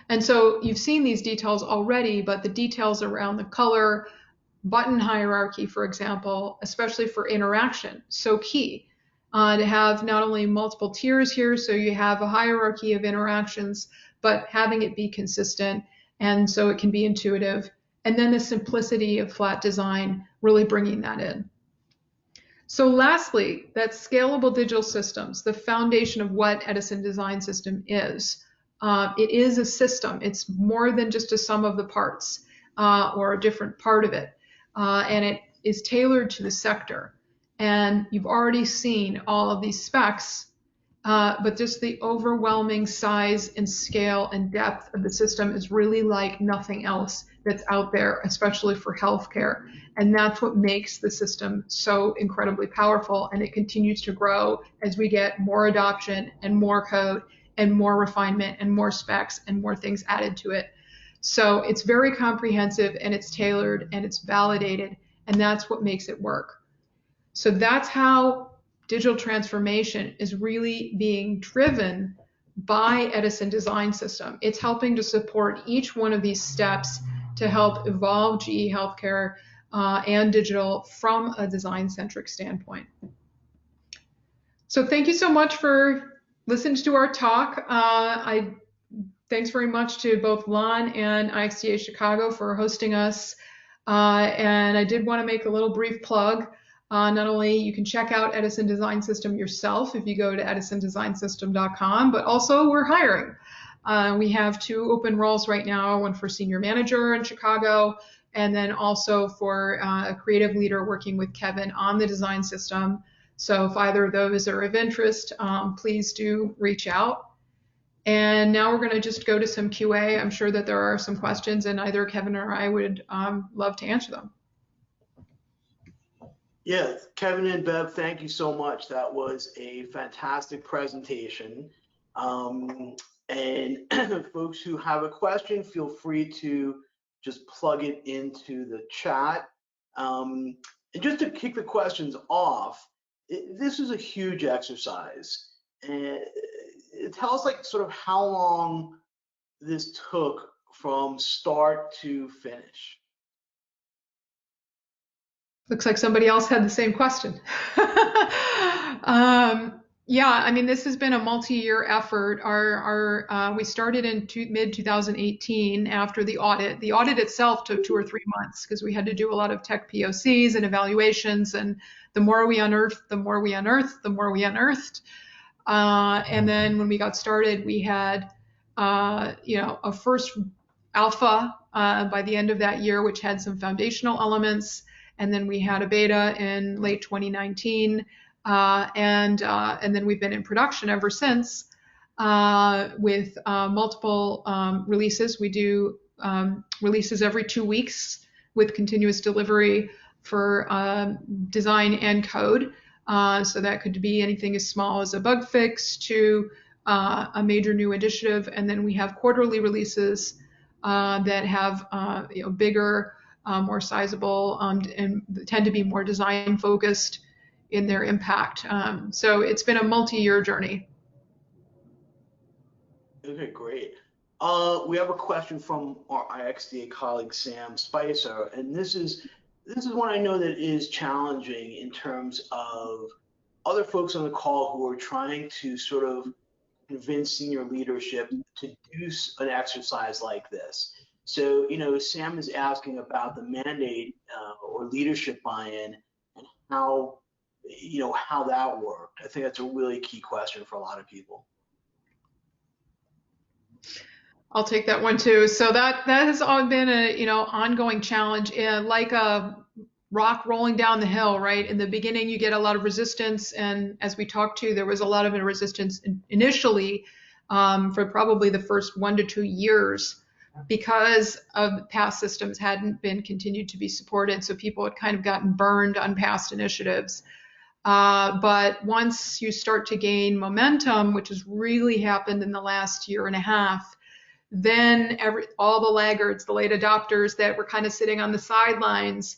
And so you've seen these details already, but the details around the color, button hierarchy, for example, especially for interaction, so key. To have not only multiple tiers here, so you have a hierarchy of interactions, but having it be consistent, and so it can be intuitive. And then the simplicity of flat design, really bringing that in. So lastly, that's scalable digital systems, the foundation of what Edison Design System is. It is a system. It's more than just a sum of the parts or a different part of it. And it is tailored to the sector. And you've already seen all of these specs, but just the overwhelming size and scale and depth of the system is really like nothing else that's out there, especially for healthcare. And that's what makes the system so incredibly powerful. And it continues to grow as we get more adoption and more code and more refinement and more specs and more things added to it. So it's very comprehensive, and it's tailored, and it's validated, and that's what makes it work. So that's how digital transformation is really being driven by Edison Design System. It's helping to support each one of these steps to help evolve GE Healthcare and digital from a design-centric standpoint. So thank you so much for listening to our talk. Thanks very much to both Lon and IXDA Chicago for hosting us. And I did want to make a little brief plug. Not only you can check out Edison Design System yourself if you go to edisondesignsystem.com, but also we're hiring. We have 2 open roles right now, one for senior manager in Chicago, and then also for a creative leader working with Kevin on the design system. So if either of those are of interest, please do reach out. And now we're going to just go to some QA. I'm sure that there are some questions, and either Kevin or I would love to answer them. Yeah, Kevin and Bev, thank you so much. That was a fantastic presentation. And folks who have a question, feel free to just plug it into the chat. And just to kick the questions off, this is a huge exercise. And tell us like sort of how long this took from start to finish. Looks like somebody else had the same question. Yeah, I mean, this has been a multi-year effort. We started in mid-2018 after the audit. The audit itself took 2 or 3 months because we had to do a lot of tech POCs and evaluations. And the more we unearthed, the more we unearthed, the more we unearthed. And then when we got started, we had, a first alpha by the end of that year, which had some foundational elements. And then we had a beta in late 2019. And then we've been in production ever since with multiple releases. We do releases every 2 weeks with continuous delivery for design and code. So that could be anything as small as a bug fix to a major new initiative. And then we have quarterly releases that have bigger, more sizable, and tend to be more design focused in their impact. So it's been a multi-year journey. Okay, great. We have a question from our IXDA colleague Sam Spicer, and this is one I know that is challenging in terms of other folks on the call who are trying to sort of convince senior leadership to do an exercise like this. So, Sam is asking about the mandate or leadership buy-in and how that worked. I think that's a really key question for a lot of people. I'll take that one too. So that has all been a ongoing challenge, like a rock rolling down the hill, right? In the beginning, you get a lot of resistance, and as we talked to, there was a lot of resistance initially for probably the first 1 to 2 years because of past systems hadn't been continued to be supported, so people had kind of gotten burned on past initiatives. But once you start to gain momentum, which has really happened in the last year and a half, then all the laggards, the late adopters that were kind of sitting on the sidelines,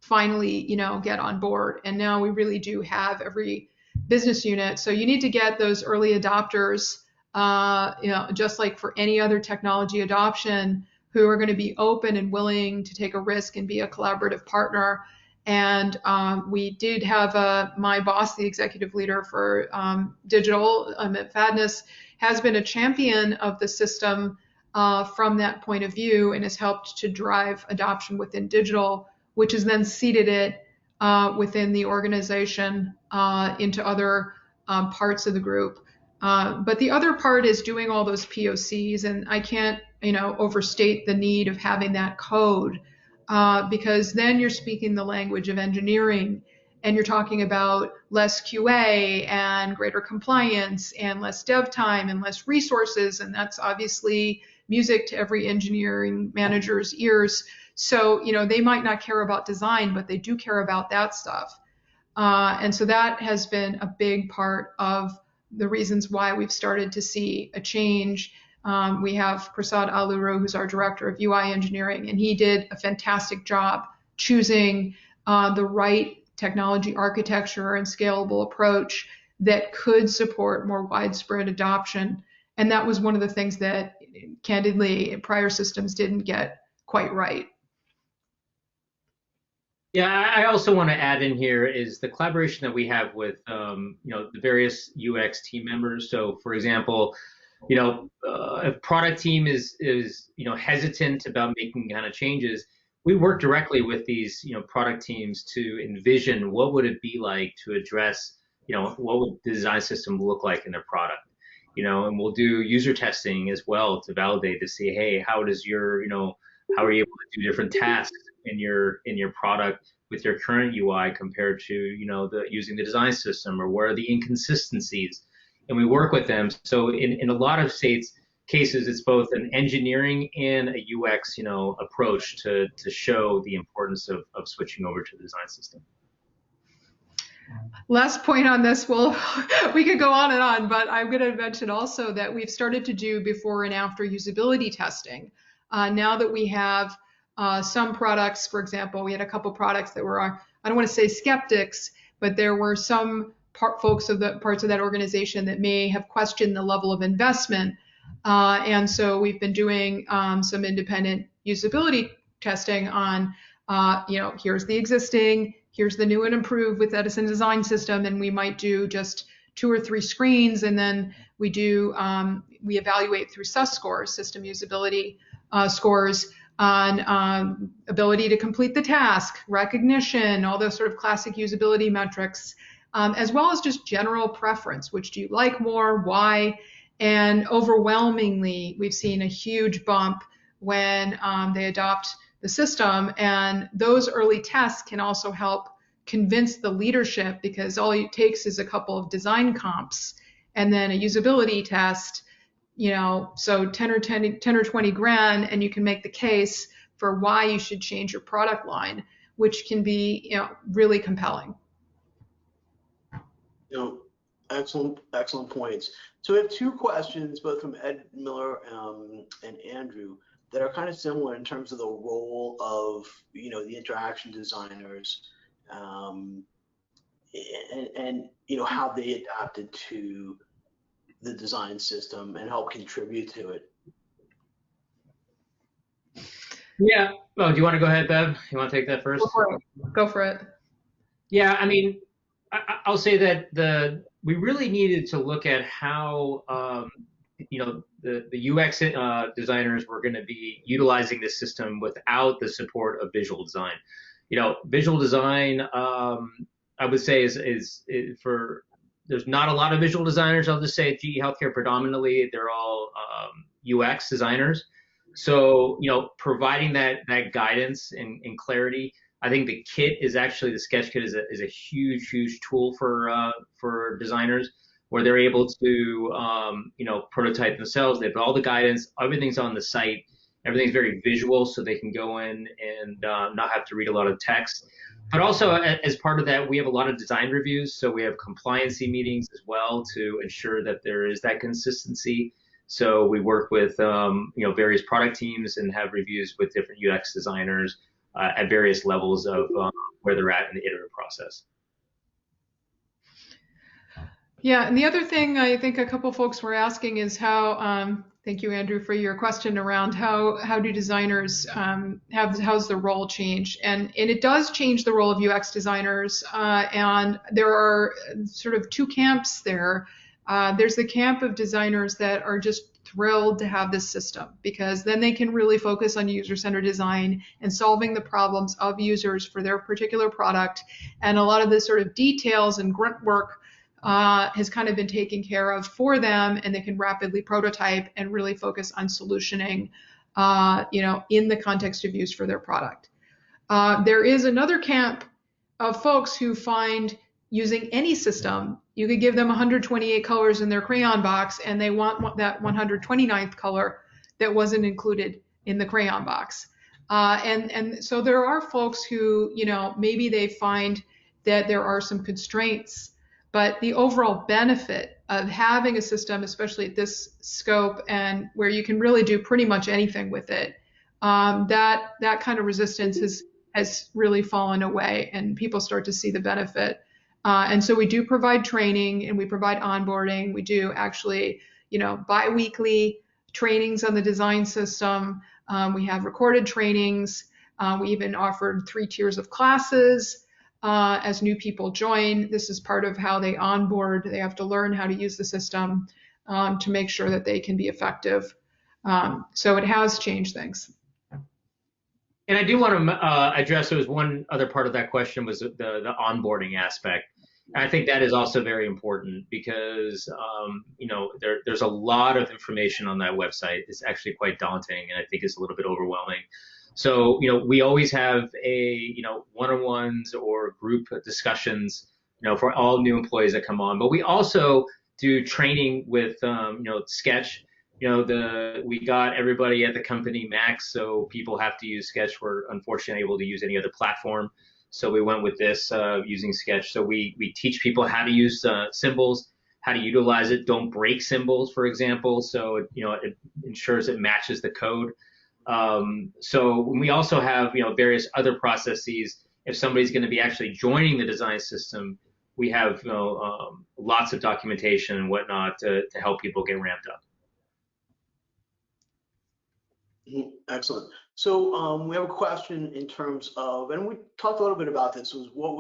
finally, get on board. And now we really do have every business unit. So you need to get those early adopters, just like for any other technology adoption, who are going to be open and willing to take a risk and be a collaborative partner. And we did have my boss, the executive leader for digital, Fadness, has been a champion of the system from that point of view and has helped to drive adoption within digital, which has then seeded it within the organization into other parts of the group. But the other part is doing all those POCs, and I can't overstate the need of having that code because then you're speaking the language of engineering, and you're talking about less QA and greater compliance and less dev time and less resources, and that's obviously music to every engineering manager's ears. So, they might not care about design, but they do care about that stuff. And so that has been a big part of the reasons why we've started to see a change. We have Prasad Aluru, who's our director of UI engineering, and he did a fantastic job choosing the right technology architecture and scalable approach that could support more widespread adoption. And that was one of the things that, candidly, prior systems didn't get quite right. Yeah, I also want to add in here is the collaboration that we have with, the various UX team members. So, for example, a product team is hesitant about making kind of changes. We work directly with these, product teams to envision what would it be like to address, what would the design system look like in their product, and we'll do user testing as well to validate to see, hey, how does your, how are you able to do different tasks in your product with your current UI compared to using the design system, or where are the inconsistencies, and we work with them. So in a lot of cases, it's both an engineering and a UX approach to show the importance of switching over to the design system. Last point on this, well, we could go on and on, but I'm going to mention also that we've started to do before and after usability testing. Now that we have some products, for example, we had a couple products that were, I don't want to say skeptics, but there were some parts of that organization that may have questioned the level of investment. And so we've been doing some independent usability testing on, here's the existing, here's the new and improved with Edison Design System, and we might do just 2 or 3 screens, and then we evaluate through SUS scores, system usability scores, on ability to complete the task, recognition, all those sort of classic usability metrics, as well as just general preference. Which do you like more? Why? And overwhelmingly, we've seen a huge bump when they adopt the system. And those early tests can also help convince the leadership, because all it takes is a couple of design comps and then a usability test, so 10 or 20 grand, and you can make the case for why you should change your product line, which can be, really compelling. Excellent points. So we have 2 questions, both from Ed Miller and Andrew, that are kind of similar in terms of the role of, the interaction designers, and how they adapted to the design system and help contribute to it. Yeah. Oh, do you want to go ahead, Bev? You want to take that first? Go for it. Yeah, I mean, I'll say that we really needed to look at how the UX designers were going to be utilizing this system without the support of visual design. Visual design, I would say is for, there's not a lot of visual designers. I'll just say at GE Healthcare predominantly, they're all UX designers. So, providing that guidance and clarity, I think the kit is actually, the sketch kit is a huge tool for designers, where they're able to, prototype themselves. They have all the guidance, everything's on the site, everything's very visual, so they can go in and not have to read a lot of text. But also, as part of that, we have a lot of design reviews, so we have compliancy meetings as well to ensure that there is that consistency. So we work with various product teams and have reviews with different UX designers at various levels of where they're at in the iterative process. Yeah, and the other thing I think a couple folks were asking is how, thank you, Andrew, for your question around how do designers, how's the role change? And it does change the role of UX designers, and there are sort of 2 camps there. There's the camp of designers that are just thrilled to have this system, because then they can really focus on user-centered design and solving the problems of users for their particular product. And a lot of the sort of details and grunt work has kind of been taken care of for them, and they can rapidly prototype and really focus on solutioning, in the context of use for their product. There is another camp of folks who find using any system, you could give them 128 colors in their crayon box, and they want that 129th color that wasn't included in the crayon box. And so there are folks who, maybe they find that there are some constraints, but the overall benefit of having a system, especially at this scope and where you can really do pretty much anything with it, that kind of resistance has really fallen away, and people start to see the benefit. And so we do provide training, and we provide onboarding. We do actually, bi-weekly trainings on the design system. We have recorded trainings. We even offered 3 tiers of classes as new people join. This is part of how they onboard. They have to learn how to use the system to make sure that they can be effective. So it has changed things. And I do want to address, there was one other part of that question, was the onboarding aspect. And I think that is also very important, because there's a lot of information on that website. It's actually quite daunting, and I think it's a little bit overwhelming. So we always have a one-on-ones or group discussions for all new employees that come on. But we also do training with Sketch. We got everybody at the company max, so people have to use Sketch. We're unfortunately able to use any other platform. So we went with this using Sketch. So we teach people how to use symbols, how to utilize it. Don't break symbols, for example. So it ensures it matches the code. So we also have various other processes. If somebody's going to be actually joining the design system, we have lots of documentation and whatnot to help people get ramped up. Excellent. So we have a question in terms of, and we talked a little bit about this, was what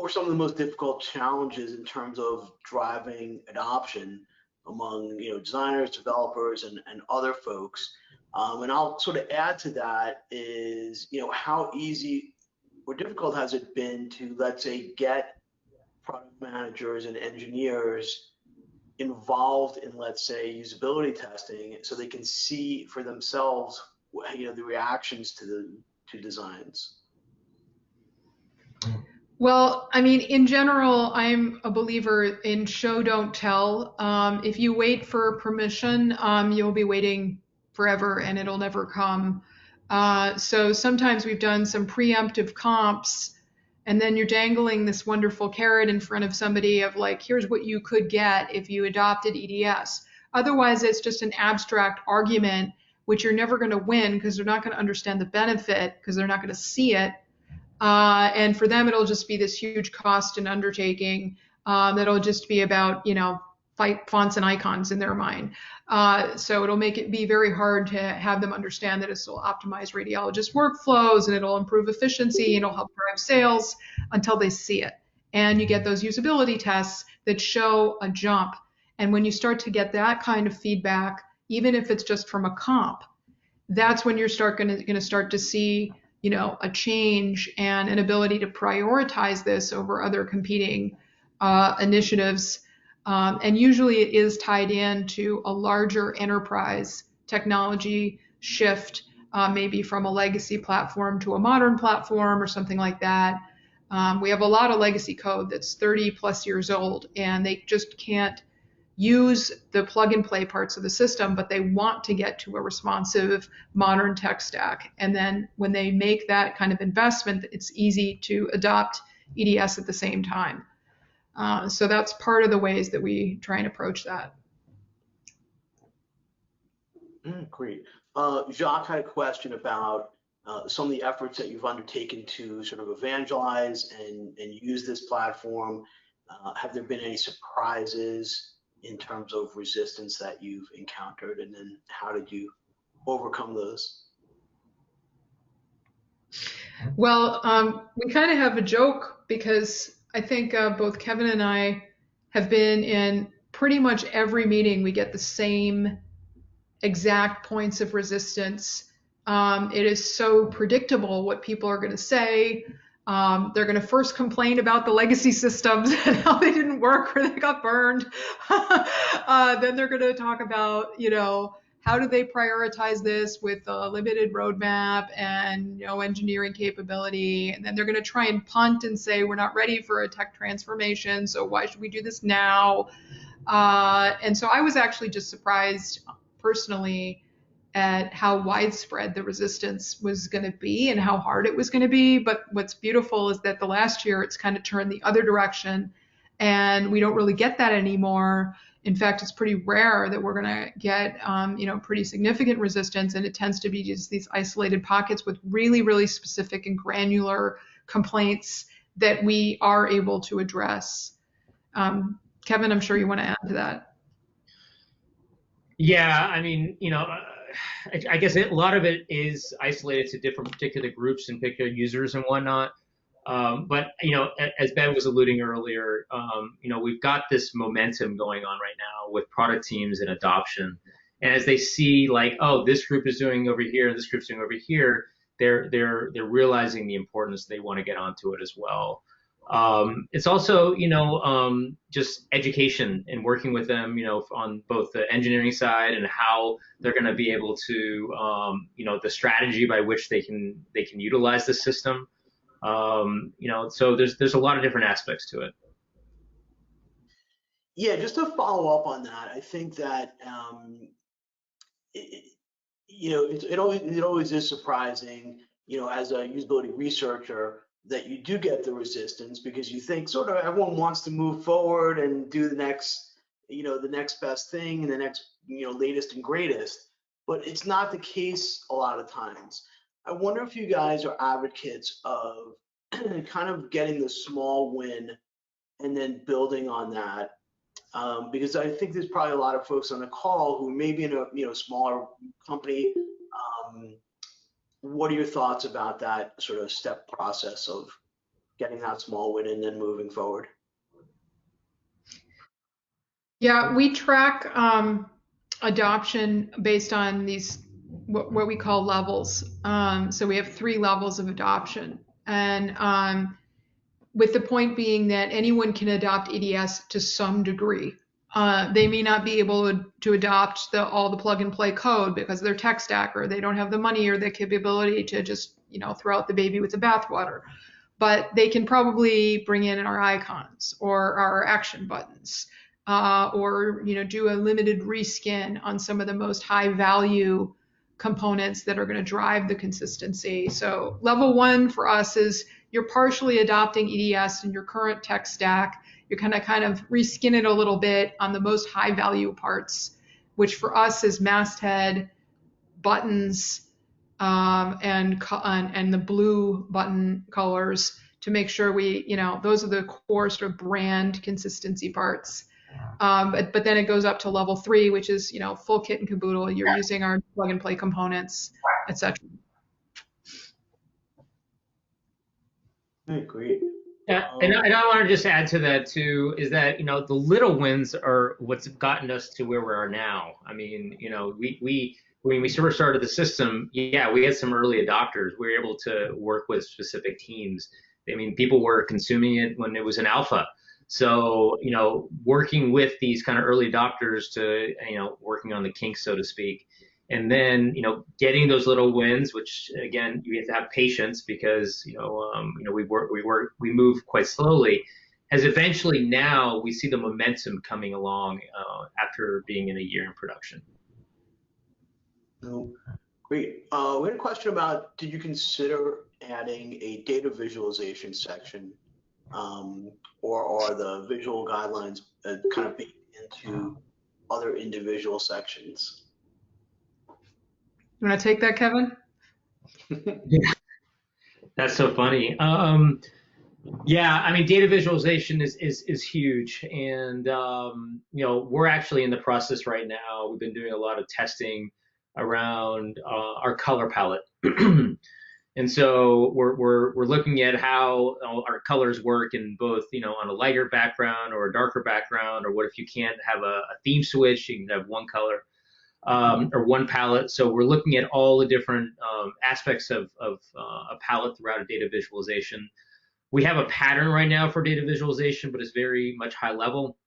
were some of the most difficult challenges in terms of driving adoption among designers, developers, and other folks. And I'll sort of add to that is how easy or difficult has it been to, let's say, get product managers and engineers involved in, let's say, usability testing, so they can see for themselves, the reactions to designs. Well, I mean, in general, I'm a believer in show, don't tell. If you wait for permission, you'll be waiting forever and it'll never come. So sometimes we've done some preemptive comps, and then you're dangling this wonderful carrot in front of somebody of like, here's what you could get if you adopted EDS. Otherwise, it's just an abstract argument, which you're never going to win because they're not going to understand the benefit because they're not going to see it. And for them, it'll just be this huge cost and undertaking that'll just be about, fonts and icons in their mind. So it'll make it be very hard to have them understand that it'll optimize radiologist workflows and it'll improve efficiency and it'll help drive sales until they see it. And you get those usability tests that show a jump. And when you start to get that kind of feedback, even if it's just from a comp, that's when you're going to start to see a change and an ability to prioritize this over other competing initiatives. And usually it is tied into a larger enterprise technology shift, maybe from a legacy platform to a modern platform or something like that. We have a lot of legacy code that's 30 plus years old, and they just can't use the plug and play parts of the system, but they want to get to a responsive modern tech stack. And then when they make that kind of investment, it's easy to adopt EDS at the same time. So that's part of the ways that we try and approach that. Great. Jacques had a question about some of the efforts that you've undertaken to sort of evangelize and use this platform. Have there been any surprises in terms of resistance that you've encountered, and then how did you overcome those? Well, we kind of have a joke because I think both Kevin and I have been in pretty much every meeting. We get the same exact points of resistance. It is so predictable what people are going to say. They're going to first complain about the legacy systems and how they didn't work or they got burned. Then they're going to talk about, how do they prioritize this with a limited roadmap and engineering capability. And then they're going to try and punt and say, we're not ready for a tech transformation, so why should we do this now? And so I was actually just surprised personally at how widespread the resistance was going to be and how hard it was going to be. But what's beautiful is that the last year it's kind of turned the other direction, and we don't really get that anymore. In fact, it's pretty rare that we're going to get pretty significant resistance, and it tends to be just these isolated pockets with really, really specific and granular complaints that we are able to address. Kevin, I'm sure you want to add to that. Yeah, I mean, I guess a lot of it is isolated to different particular groups and particular users and whatnot. But as Ben was alluding earlier, we've got this momentum going on right now with product teams and adoption. And as they see like, oh, this group is doing over here and this group's doing over here, they're realizing the importance. They want to get onto it as well. It's also, just education and working with them, on both the engineering side and how they're going to be able to, the strategy by which they can utilize the system. So there's a lot of different aspects to it. Yeah, just to follow up on that, I think that it always is surprising as a usability researcher, that you do get the resistance because you think sort of everyone wants to move forward and do the next, the next best thing and the next, latest and greatest, but it's not the case a lot of times. I wonder if you guys are advocates of kind of getting the small win and then building on that. Because I think there's probably a lot of folks on the call who may be in a smaller company. What are your thoughts about that sort of step process of getting that small win and then moving forward? Yeah, we track adoption based on these what we call levels. So we have 3 levels of adoption, and with the point being that anyone can adopt EDS to some degree. They may not be able to adopt all the plug and play code because of their tech stack, or they don't have the money or the capability to just throw out the baby with the bathwater. But they can probably bring in our icons or our action buttons, or do a limited reskin on some of the most high value components that are going to drive the consistency. So level 1 for us is you're partially adopting EDS in your current tech stack. You're kind of reskin it a little bit on the most high value parts, which for us is masthead, buttons, and the blue button colors, to make sure we, those are the core sort of brand consistency parts. But then it goes up to level 3, which is, full kit and caboodle. You're using our plug and play components, etc. Great. Yeah, and I want to just add to that too, is that the little wins are what's gotten us to where we are now. I mean, we when we first started the system, yeah, we had some early adopters. We were able to work with specific teams. I mean, people were consuming it when it was an alpha. So, working with these kind of early adopters to, working on the kinks, so to speak, and then, getting those little wins, which again, you have to have patience because, we move quite slowly, as eventually now we see the momentum coming along after being in a year in production. Oh, great. We had a question about, did you consider adding a data visualization section, or are the visual guidelines kind of baked into other individual sections? You want to take that, Kevin? Yeah, that's so funny. Yeah, I mean, data visualization is huge, and we're actually in the process right now. We've been doing a lot of testing around our color palette, and so we're looking at how our colors work in both, on a lighter background or a darker background, or what if you can't have a theme switch, you can have one color. Or one palette. So we're looking at all the different aspects of a palette throughout a data visualization. We have a pattern right now for data visualization, but it's very much high level.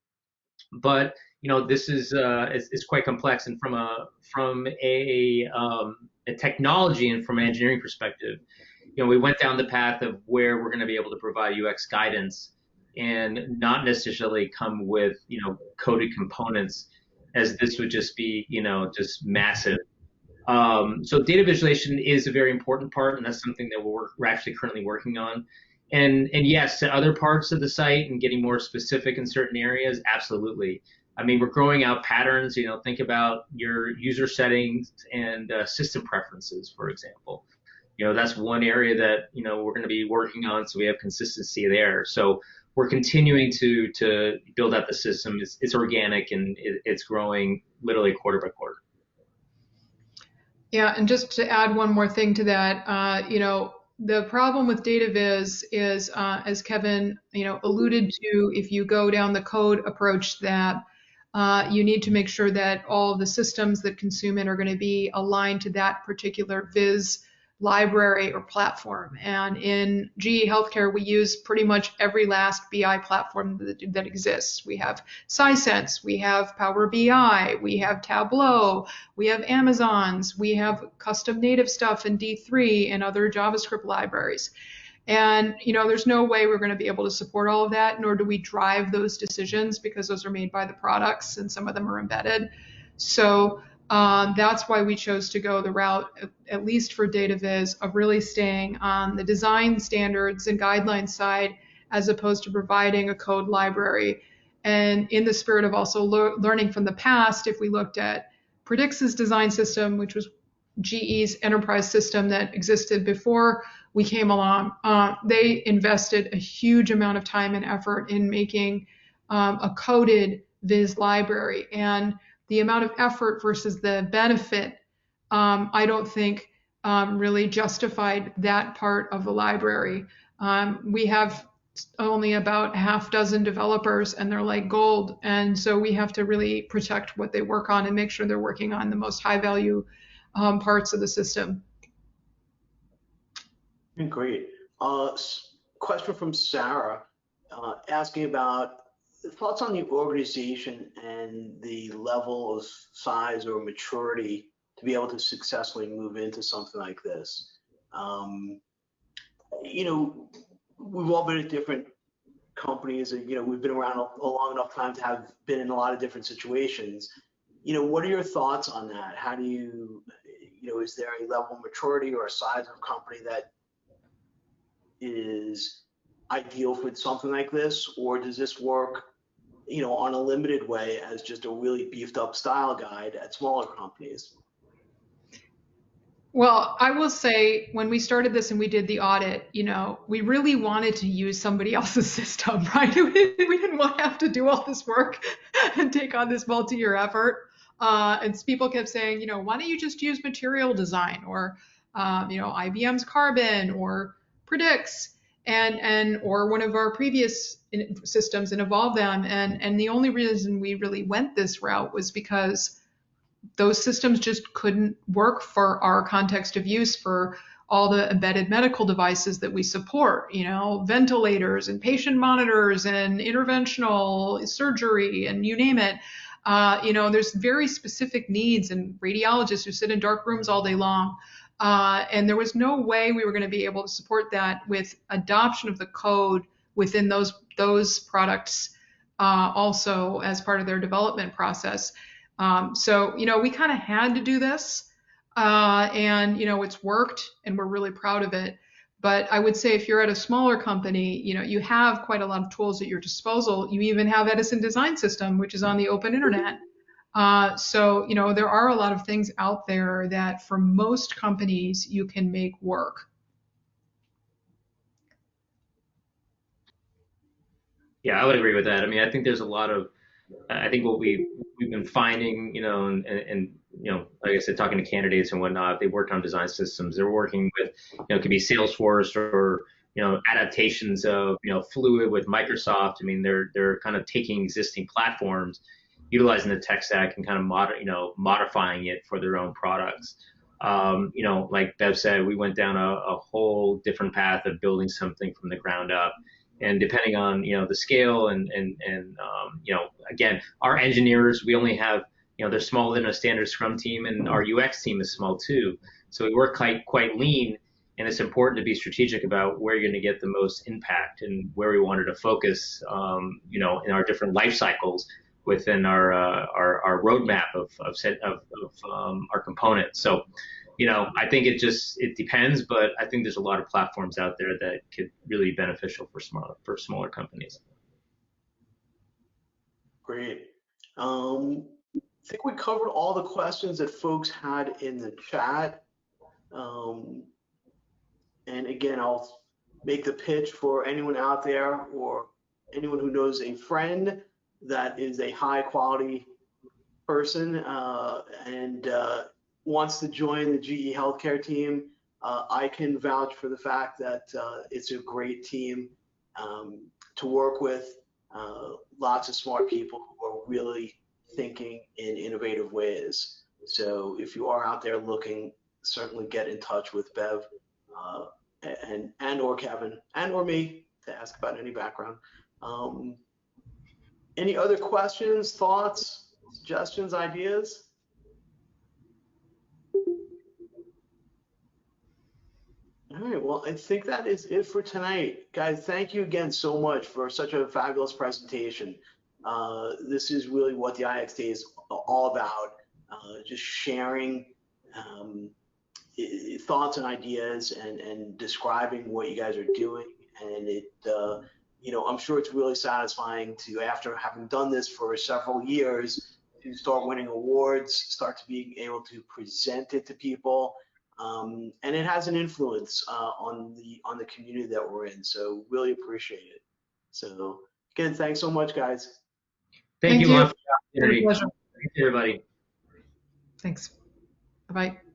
But this is quite complex, and from a technology and from an engineering perspective, we went down the path of where we're going to be able to provide UX guidance and not necessarily come with coded components, as this would just be, just massive. So data visualization is a very important part, and that's something that we're actually currently working on. And yes, to other parts of the site and getting more specific in certain areas, absolutely. I mean, we're growing out patterns. Think about your user settings and system preferences, for example. That's one area that we're going to be working on, so we have consistency there. So we're continuing to build out the system. It's organic, and it's growing literally quarter by quarter. Yeah, and just to add one more thing to that, the problem with data viz is, as Kevin, alluded to, if you go down the code approach, that you need to make sure that all of the systems that consume it are going to be aligned to that particular viz library or platform. And in GE Healthcare, we use pretty much every last BI platform that exists. We have Sisense, we have Power BI, we have Tableau, we have Amazon's, we have custom native stuff in D3 and other JavaScript libraries. And there's no way we're going to be able to support all of that, nor do we drive those decisions, because those are made by the products and some of them are embedded. So That's why we chose to go the route, at least for data viz, of really staying on the design standards and guidelines side, as opposed to providing a code library. And in the spirit of also learning from the past, if we looked at Predix's design system, which was GE's enterprise system that existed before we came along, they invested a huge amount of time and effort in making a coded viz library. And the amount of effort versus the benefit, I don't think really justified that part of the library. We have only about half dozen developers and they're like gold. And so we have to really protect what they work on and make sure they're working on the most high value parts of the system. Great. Question from Sarah asking about thoughts on the organization and the level of size or maturity to be able to successfully move into something like this. You know, we've all been at different companies, and, you know, we've been around a long enough time to have been in a lot of different situations. You know, what are your thoughts on that? How do you, you know, is there a level of maturity or a size of company that is ideal for something like this, or does this work, you know, on a limited way as just a really beefed up style guide at smaller companies? Well, I will say when we started this and we did the audit, you know, we really wanted to use somebody else's system, right? We didn't want to have to do all this work and take on this multi-year effort. And people kept saying, you know, why don't you just use material design or, you know, IBM's Carbon or Predix and or one of our previous systems and evolve them. And the only reason we really went this route was because those systems just couldn't work for our context of use for all the embedded medical devices that we support, you know, ventilators and patient monitors and interventional surgery and you name it. You know, there's very specific needs and radiologists who sit in dark rooms all day long. And there was no way we were going to be able to support that with adoption of the code within those products also as part of their development process. So, you know, we kind of had to do this and, you know, it's worked and we're really proud of it. But I would say if you're at a smaller company, you know, you have quite a lot of tools at your disposal. You even have Edison Design System, which is on the open internet. So, you know, there are a lot of things out there that for most companies you can make work. Yeah, I would agree with that. I mean, I think there's a lot of, I think what we've been finding, you know, and you know, like I said, talking to candidates and whatnot, they worked on design systems. They're working with, you know, it could be Salesforce or, you know, adaptations of, you know, Fluid with Microsoft. I mean, they're kind of taking existing platforms, utilizing the tech stack and kind of modifying it for their own products. You know, like Bev said, we went down a whole different path of building something from the ground up. And depending on, you know, the scale and you know, again, our engineers, we only have, you know, they're smaller than a standard Scrum team, and our UX team is small too. So we work quite lean, and it's important to be strategic about where you're going to get the most impact and where we wanted to focus, you know, in our different life cycles within our roadmap of our components. So, you know, I think it depends, but I think there's a lot of platforms out there that could really be beneficial for smaller companies. Great. I think we covered all the questions that folks had in the chat. And again, I'll make the pitch for anyone out there or anyone who knows a friend that is a high quality person and wants to join the GE Healthcare team. I can vouch for the fact that it's a great team to work with, lots of smart people who are really thinking in innovative ways. So if you are out there looking, certainly get in touch with Bev and or Kevin and or me to ask about any background. Any other questions, thoughts, suggestions, ideas? All right, well, I think that is it for tonight. Guys, thank you again so much for such a fabulous presentation. This is really what the IX Day is all about. just sharing thoughts and ideas and describing what you guys are doing. And it, I'm sure it's really satisfying to, after having done this for several years, to start winning awards, start to being able to present it to people. And it has an influence on the community that we're in. So really appreciate it. So again, thanks so much, guys. Thank you, Lon, for the Pleasure. opportunity. Thanks, everybody. Thanks. Bye-bye.